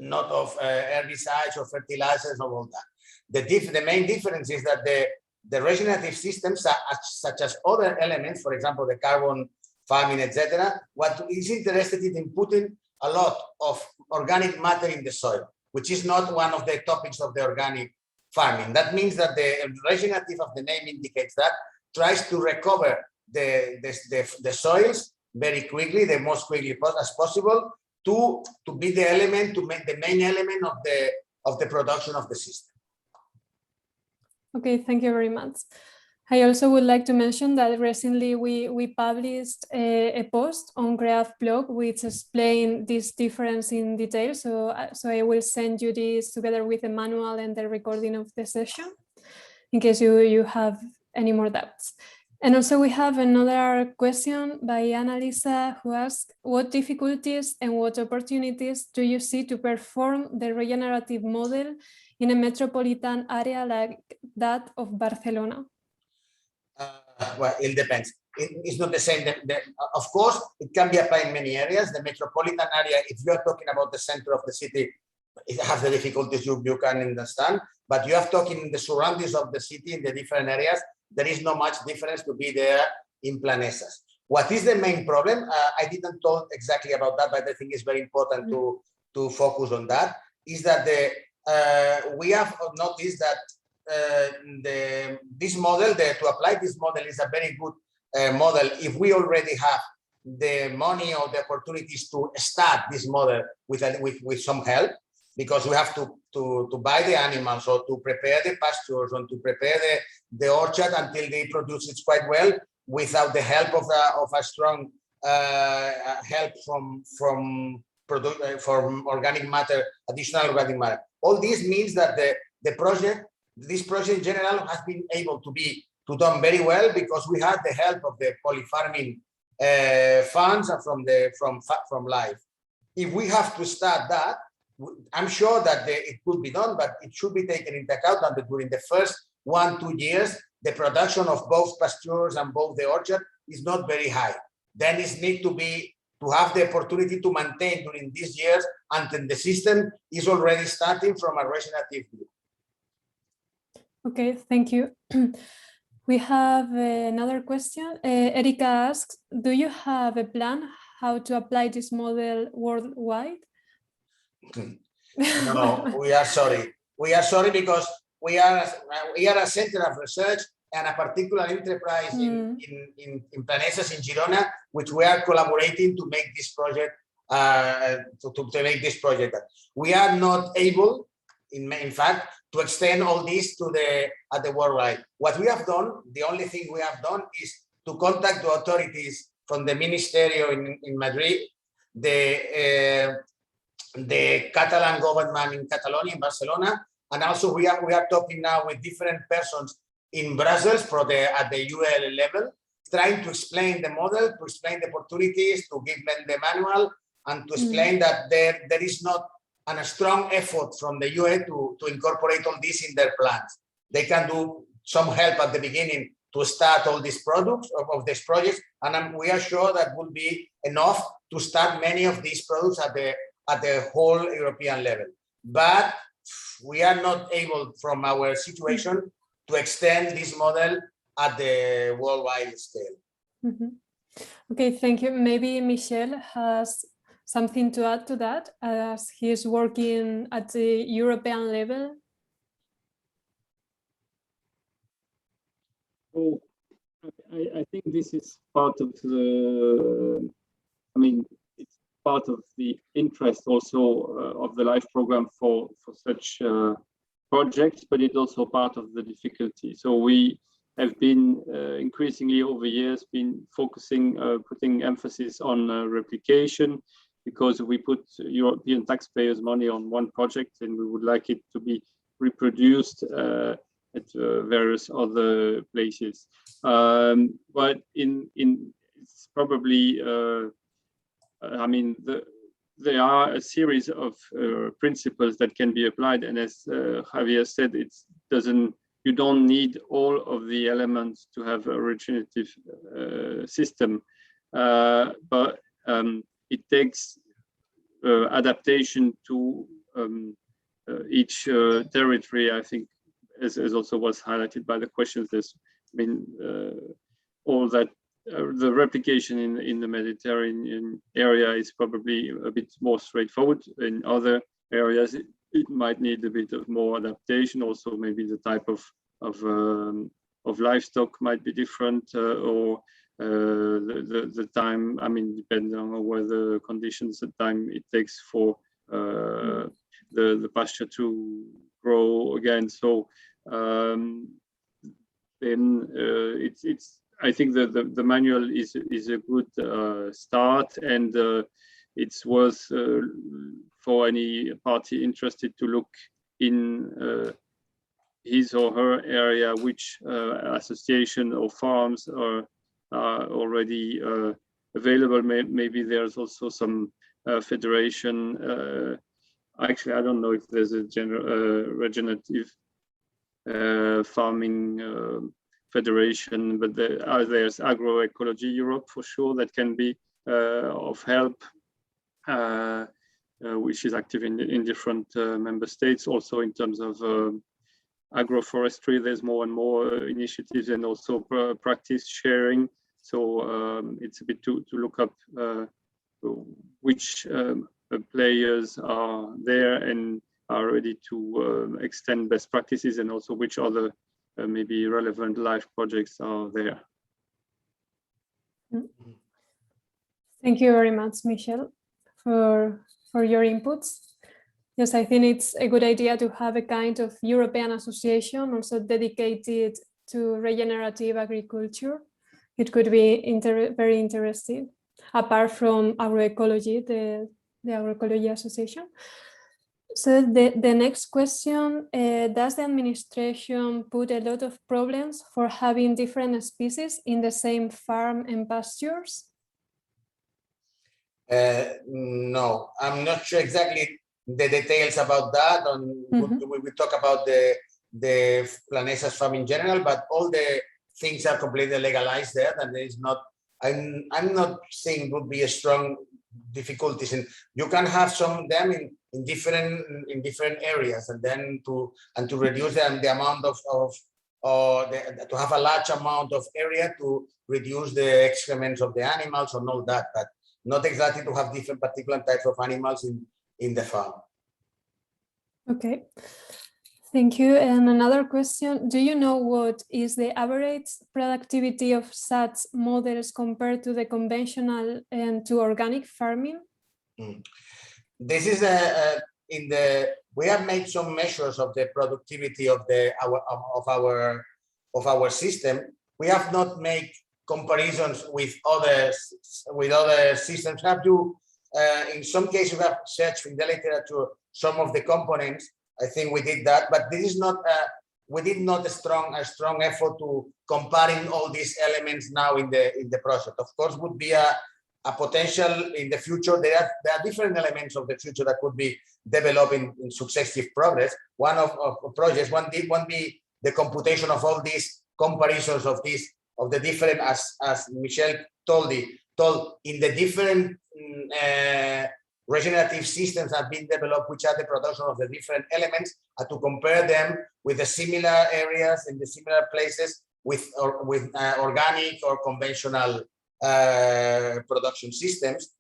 herbicides or fertilizers or all that. The main difference is that the regenerative systems, such as other elements, for example, the carbon farming, etc., what is interested in putting a lot of organic matter in the soil, which is not one of the topics of the organic farming. That means that the regenerative of the name indicates that tries to recover the soils very quickly, the most quickly as possible, to be the element, to make the main element of the production of the system. Okay, thank you very much. I also would like to mention that recently we published a post on Graph blog which explained this difference in detail. So I will send you this together with the manual and the recording of the session in case you have any more doubts. And also we have another question by Annalisa, who asks, what difficulties and what opportunities do you see to perform the regenerative model in a metropolitan area like that of Barcelona? Well, it depends. It's not the same. Of course, it can be applied in many areas. The metropolitan area, if you are talking about the center of the city, it has the difficulties you can understand. But you are talking in the surroundings of the city, in the different areas, there is not much difference to be there in Planesas. What is the main problem? I didn't talk exactly about that, but I think it's very important to focus on that, is that we have noticed that this model, to apply this model is a very good model if we already have the money or the opportunities to start this model with some help, because we have to buy the animals or to prepare the pastures and to prepare the orchard until they produce it quite well without the help of a strong help from organic matter, additional organic matter. All this means that this project in general has been able to be done very well because we had the help of the polyfarming funds from LIFE. If we have to start that, I'm sure that it could be done, but it should be taken into account that during the first 1-2 years, the production of both pastures and both the orchard is not very high. Then it needs to have the opportunity to maintain during these years until the system is already starting from a regenerative view. Okay, thank you. We have another question. Erika asks, do you have a plan how to apply this model worldwide? No, we are sorry. We are sorry because we are a center of research and a particular enterprise in Planesas in Girona, which we are collaborating to make this project. We are not able, in fact, to extend all this at the worldwide. What we have done, the only thing we have done is to contact the authorities from the Ministerio in Madrid, the Catalan government in Catalonia, in Barcelona, and also we are talking now with different persons in Brussels at the UL level, trying to explain the model, to explain the opportunities, to give them the manual, and to explain that there is not a strong effort from the UE to incorporate all this in their plans. They can do some help at the beginning to start all these products of these projects, and we are sure that will be enough to start many of these products at the whole European level. But we are not able, from our situation, to extend this model at the worldwide scale. Okay, thank you. Maybe Michel has something to add to that, as he is working at the European level. Oh, I think this is part of it's part of the interest also of the LIFE program for such projects, but it's also part of the difficulty. So we have been increasingly over years been focusing, putting emphasis on replication, because we put European taxpayers' money on one project and we would like it to be reproduced at various other places. But it's probably, there are a series of principles that can be applied, and as Javier said, you don't need all of the elements to have a regenerative system, but it takes adaptation to each territory. I think, as also was highlighted by the questions, all that the replication in the Mediterranean area is probably a bit more straightforward. In other areas, it might need a bit of more adaptation. Also, maybe the type of livestock might be different, or the time. I mean, depending on weather conditions, the time it takes for the pasture to grow again. So then it's. I think that the manual is a good start, and it's worth for any party interested to look in his or her area which association or farms are already available. Maybe there's also some federation. Actually, I don't know if there's a general regenerative farming federation, but there's Agroecology Europe for sure that can be of help, which is active in different member states. Also in terms of agroforestry, there's more and more initiatives and also practice sharing. So it's a bit to look up which players are there and are ready to extend best practices, and also which other maybe relevant LIFE projects are there. Thank you very much, Michel, for your inputs. Yes, I think it's a good idea to have a kind of European association also dedicated to regenerative agriculture. It could be very interesting, apart from agroecology, the Agroecology Association. So the next question, does the administration put a lot of problems for having different species in the same farm and pastures? No, I'm not sure exactly the details about that. We talk about the Planesa's farm in general, but all the things are completely legalized there, and there is not. I'm not saying would be a strong difficulties, and you can have some of them in different areas, and then to reduce the amount to have a large amount of area to reduce the excrements of the animals and all that, but not exactly to have different particular types of animals in the farm. Okay, thank you. And another question, do you know what is the average productivity of such models compared to the conventional and to organic farming? This is we have made some measures of the productivity of our system. We have not made comparisons with other systems. We have to in some cases we have searched in the literature some of the components. I think we did that, but this is not we did not a strong effort to comparing all these elements now in the project. Of course, would be a potential in the future. There are different elements of the future that could be developed in successive progress. One of projects, one be the computation of all these comparisons of the different, as Michel told in the different regenerative systems have been developed, which are the production of the different elements, and to compare them with the similar areas in the similar places with organic or conventional production systems.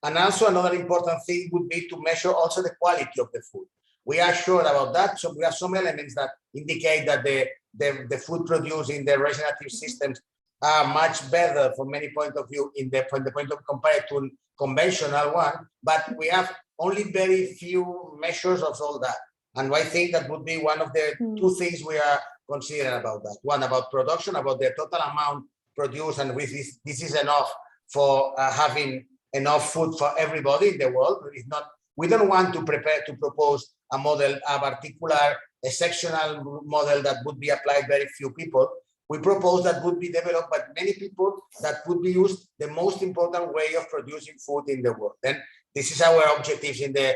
And also another important thing would be to measure also the quality of the food. We are sure about that. So we have some elements that indicate that the food produced in the regenerative systems are much better from many point of view from the point of compared to conventional one, but we have only very few measures of all that. And I think that would be one of the two things we are considering about that. One about production, about the total amount produced, and with this is enough for having enough food for everybody in the world. It's not, we don't want to propose a model, a particular, exceptional model that would be applied very few people. We propose that would be developed by many people, that would be used the most important way of producing food in the world. Then This is our objectives in the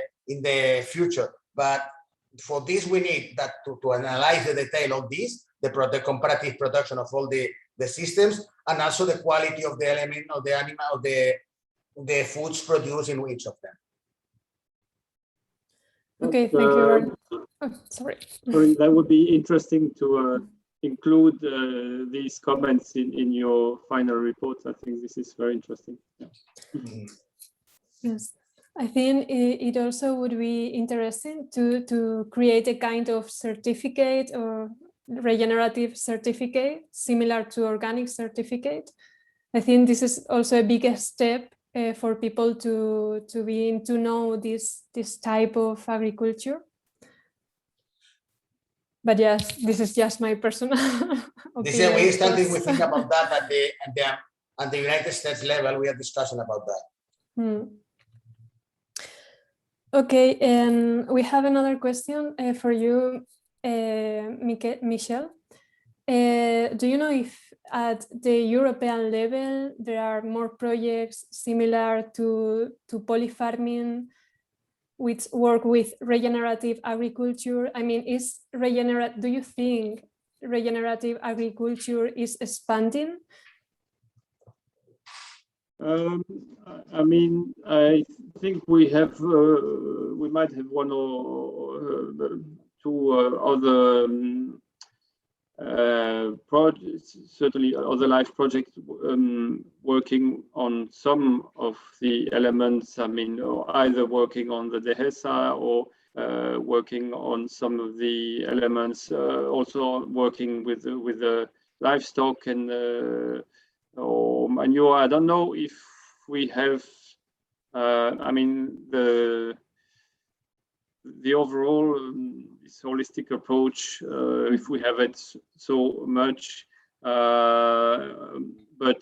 future. But for this, we need that to analyze the detail of this, the comparative production of all the systems, and also the quality of the element of the animal, of the foods produced in each of them. Okay, thank you very much. Oh, sorry. Sorry, that would be interesting to include these comments in your final report. I think this is very interesting. Yeah. Yes, I think it also would be interesting to create a kind of certificate or regenerative certificate similar to organic certificate. I think this is also a big step for people to begin to know this type of agriculture. But yes, this is just my personal opinion. This is something we think about that at the United States level. We are discussing about that. Okay, and we have another question for you, Michel. Do you know if at the European level there are more projects similar to polyfarming which work with regenerative agriculture? I mean, do you think regenerative agriculture is expanding? I mean, I think we might have one or two other projects, certainly other LIFE projects working on some of the elements. I mean, either working on the dehesa or working on some of the elements, also working with the livestock and or manure. I don't know if we have. I mean, the overall this holistic approach, if we have it so much, but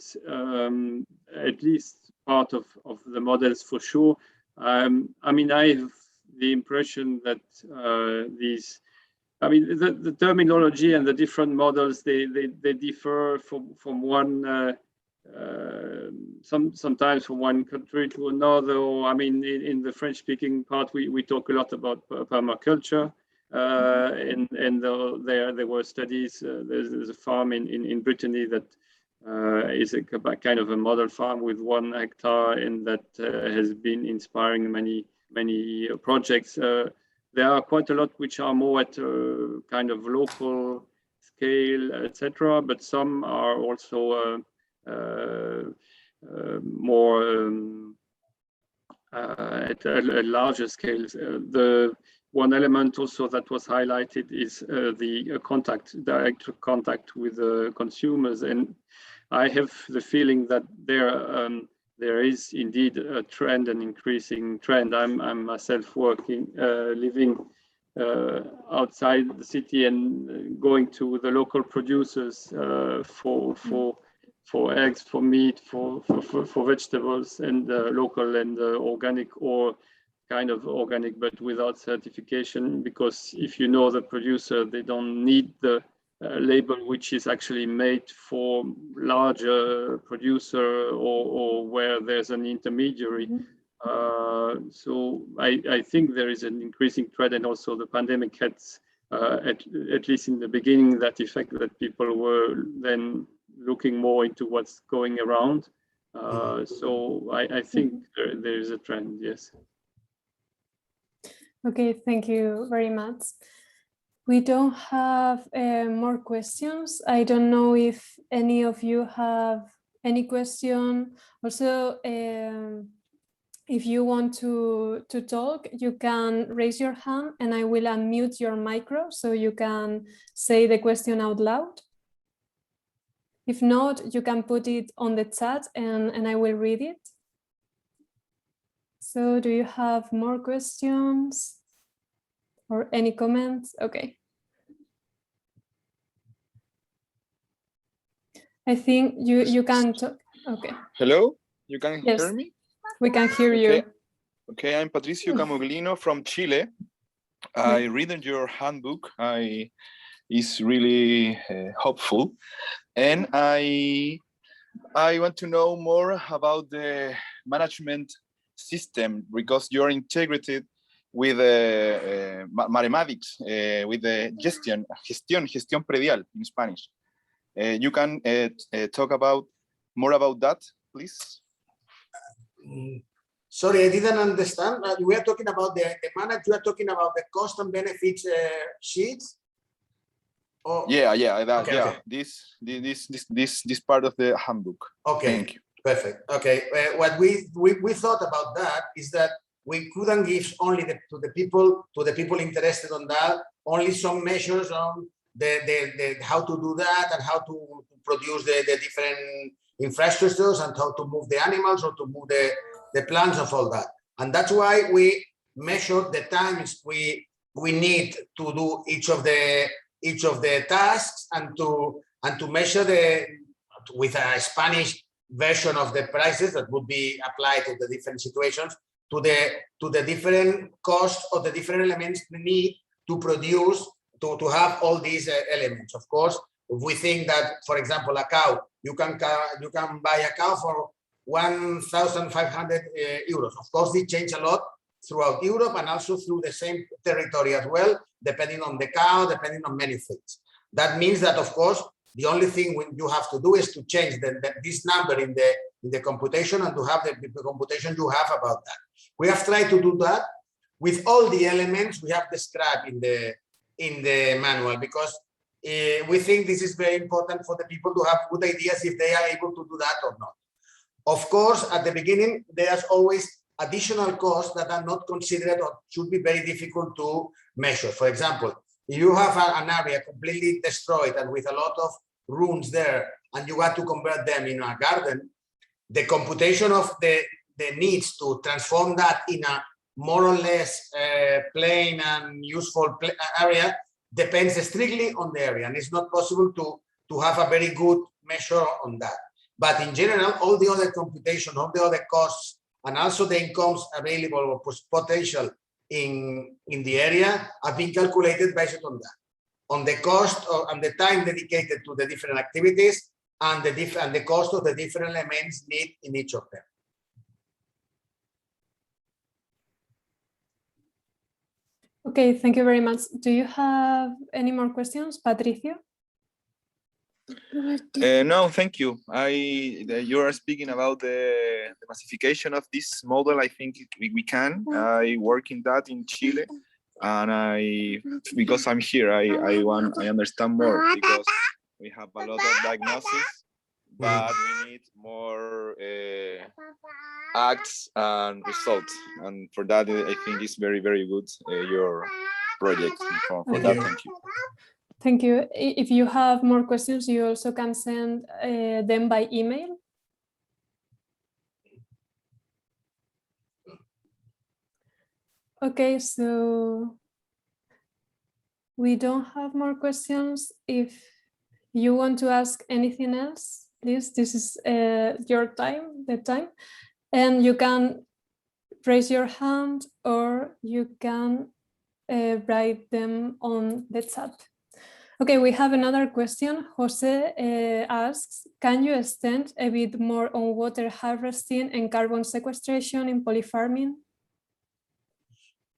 at least part of the models for sure. I mean, I have the impression that these, I mean, the terminology and the different models, they differ from one, sometimes from one country to another. Or, I mean, in the French-speaking part, we talk a lot about permaculture, and there were studies. There's a farm in Brittany that is a kind of a model farm with 1 hectare, and that has been inspiring many projects. There are quite a lot which are more at kind of local scale, etc. But some are also more at a larger scale. The one element also that was highlighted is the direct contact with the consumers, and I have the feeling that there is indeed a trend, an increasing trend. I'm myself living outside the city and going to the local producers for eggs, for meat, for vegetables, and local and organic, or kind of organic but without certification, because if you know the producer, they don't need the label which is actually made for larger producer or where there's an intermediary. So I think there is an increasing trend, and also the pandemic had at least in the beginning that effect that people were then looking more into what's going around. So I think there is a trend, yes. Okay, thank you very much. We don't have more questions. I don't know if any of you have any question. Also, if you want to talk, you can raise your hand and I will unmute your micro so you can say the question out loud. If not, you can put it on the chat and I will read it. So do you have more questions or any comments? Okay. I think you can talk. Okay. Hello, you can Yes, hear me? we can hear you. Okay, I'm Patricio Camuglino from Chile. I read in your handbook. It's really helpful, and I want to know more about the management system because you're integrated with mathematics, with the gestión predial in Spanish. You can talk more about that, please? Sorry, I didn't understand. We are talking about the manager. You are talking about the cost and benefits sheets. Or... Yeah. Okay. This part of the handbook. Okay. Thank you. Perfect. Okay. What we thought about that is that we couldn't give only to the people interested on that only some measures on the how to do that and how to produce the different infrastructures and how to move the animals or to move the plants of all that. And that's why we measured the times we need to do each of the tasks and to measure with a Spanish version of the prices that would be applied to the different situations to the different costs of the different elements we need to produce to have all these elements. Of course, if we think that, for example, a cow, you can buy a cow for 1,500 euros. Of course, they change a lot throughout Europe and also through the same territory as well, depending on the cow, depending on many things. That means that, of course, the only thing you have to do is to change this number in the computation and to have the computation you have about that. We have tried to do that with all the elements we have described in the manual because we think this is very important for the people to have good ideas if they are able to do that or not. Of course, at the beginning, there's always additional costs that are not considered or should be very difficult to measure. For example, if you have an area completely destroyed and with a lot of rooms there, and you got to convert them in a garden, the computation of the needs to transform that in a more or less plain and useful area depends strictly on the area, and it's not possible to have a very good measure on that. But in general, all the other computation, all the other costs, and also the incomes available or potential in the area have been calculated based on that, on the cost and the time dedicated to the different activities and the cost of the different elements needed in each of them. Okay, thank you very much. Do you have any more questions, Patricio? No, thank you. You are speaking about the massification of this model. I think we can. I work in that in Chile, and because I'm here, I understand more because we have a lot of diagnosis, but we need more acts and results. And for that, I think it's very, very good your project. For that, thank you. Thank you. If you have more questions, you also can send them by email. Okay, so we don't have more questions. If you want to ask anything else, please, this is your time, and you can raise your hand or you can write them on the chat. Okay, we have another question. Jose asks, can you extend a bit more on water harvesting and carbon sequestration in polyfarming?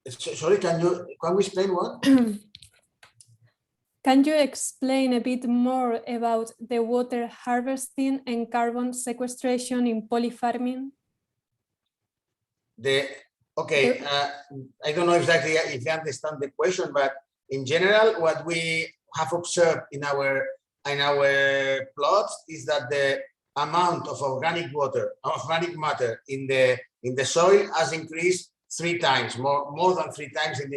Sorry, can we explain what? Can you explain a bit more about the water harvesting and carbon sequestration in polyfarming? Okay, I don't know exactly if you understand the question, but in general, what we have observed in our plots is that the amount of organic matter in the soil has increased 3 times, more than 3 times in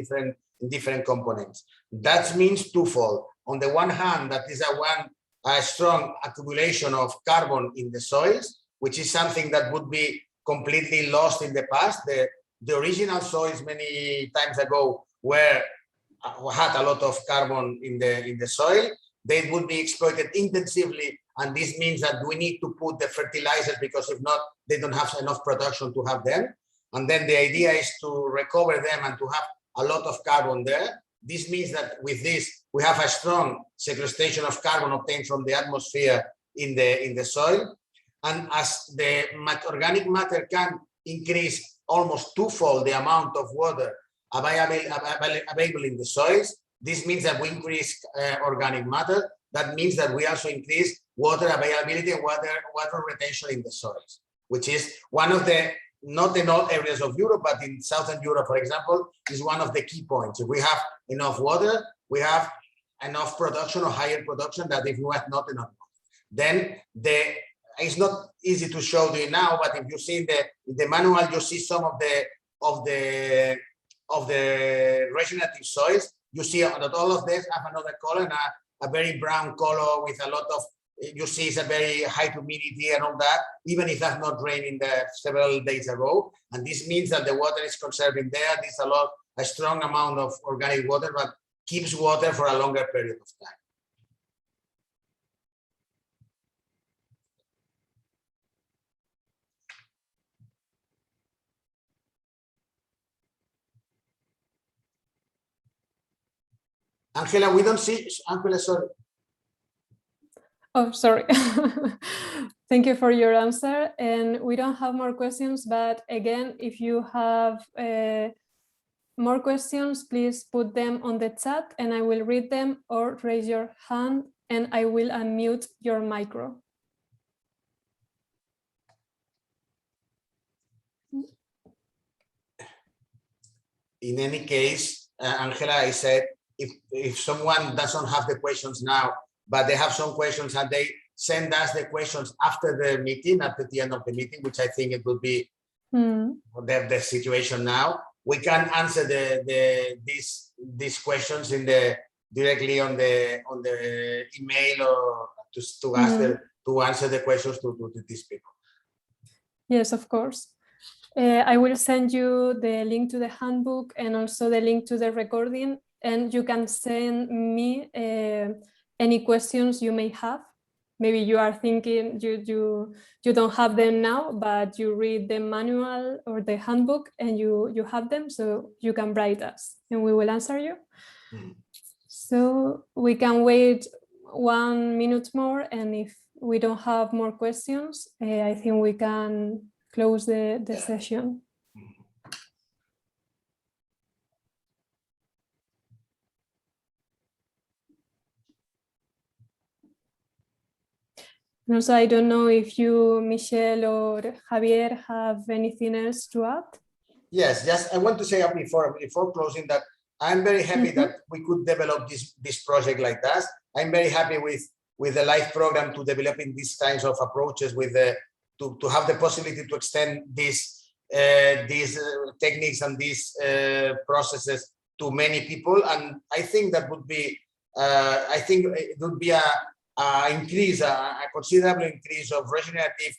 different components. That means twofold. On the one hand, that is a strong accumulation of carbon in the soils, which is something that would be completely lost in the past. The original soils many times ago had a lot of carbon in the soil. They would be exploited intensively, and this means that we need to put the fertilizers because if not, they don't have enough production to have them. And then the idea is to recover them and to have a lot of carbon there. This means that with this, we have a strong sequestration of carbon obtained from the atmosphere in the soil. And as the organic matter can increase almost twofold the amount of water available in the soils. This means that we increase organic matter. That means that we also increase water availability and water retention in the soils, which is one of the, not in all areas of Europe, but in Southern Europe, for example, is one of the key points. If we have enough water, we have enough production or higher production than if we have not enough water. Then it's not easy to show you now, but if you see in the manual, you see some of the regenerative soils. You see that all of these have another color, and a very brown color with a lot of, you see it's a very high humidity and all that, even if it has not rained in the several days ago. And this means that the water is conserving there. There's a strong amount of organic water, but keeps water for a longer period of time. Angela, we don't see, Angela, sorry. Oh, sorry. Thank you for your answer. And we don't have more questions, but again, if you have more questions, please put them on the chat and I will read them, or raise your hand and I will unmute your micro. In any case, Angela, I said, if someone doesn't have the questions now, but they have some questions and they send us the questions after the meeting, at the end of the meeting, which I think it would be the situation now, we can answer these questions directly on the email, or to answer the questions to these people. Yes, of course. I will send you the link to the handbook and also the link to the recording, and you can send me any questions you may have. Maybe you are thinking you don't have them now, but you read the manual or the handbook and you have them, so you can write us and we will answer you. So we can wait 1 minute more, and if we don't have more questions, I think we can close the session. Also, I don't know if you, Michel or Javier, have anything else to add? Yes, just I want to say before closing that I'm very happy that we could develop this project like that. I'm very happy with the LIFE program to developing these kinds of approaches, with to have the possibility to extend these techniques and these processes to many people. And I think that would be it would be a considerable increase of regenerative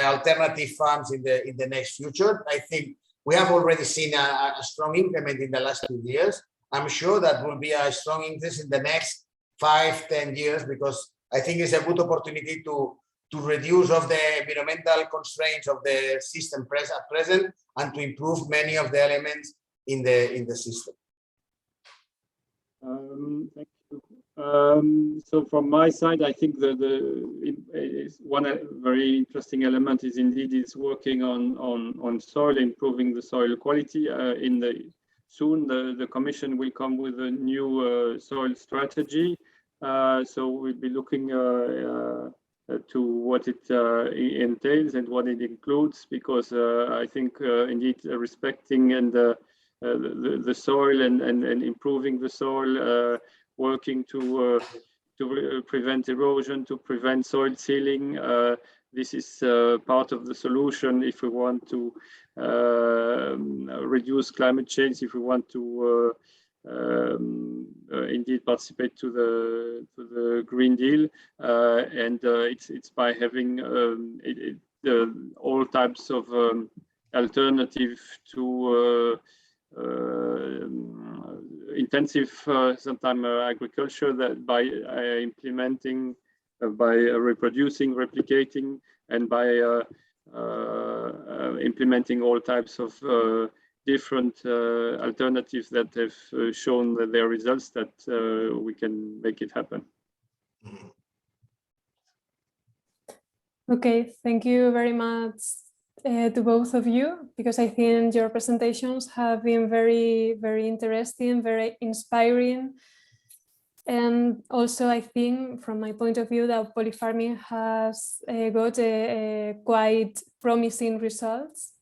alternative farms in the next future. I think we have already seen a strong increment in the last 2 years. I'm sure that will be a strong increase in the next 5-10 years, because I think it's a good opportunity to reduce of the environmental constraints of the system at present, and to improve many of the elements in the system. Thank you. So from my side, I think one very interesting element is indeed working on soil, improving the soil quality. Soon the Commission will come with a new soil strategy. So we'll be looking to what it entails and what it includes, because I think indeed respecting and the soil and improving the soil, working to prevent erosion, to prevent soil sealing. This is part of the solution if we want to reduce climate change, if we want to indeed participate to the Green Deal, and it's by having all types of alternative to intensive sometimes agriculture, that by implementing, by reproducing, replicating, and by implementing all types of different alternatives that have shown their results, that we can make it happen. Okay, thank you very much to both of you, because I think your presentations have been very, very interesting, very inspiring. And also, I think, from my point of view, that polyfarming has got quite promising results.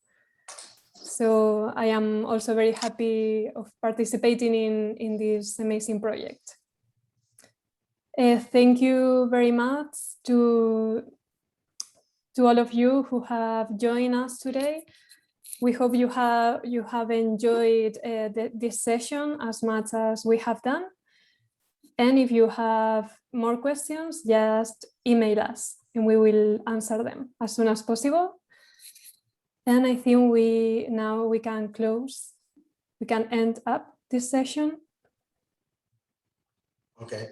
So I am also very happy of participating in this amazing project. Thank you very much to all of you who have joined us today. We hope you have enjoyed this session as much as we have done. And if you have more questions, just email us and we will answer them as soon as possible. And I think we can close, we can end up this session. Okay.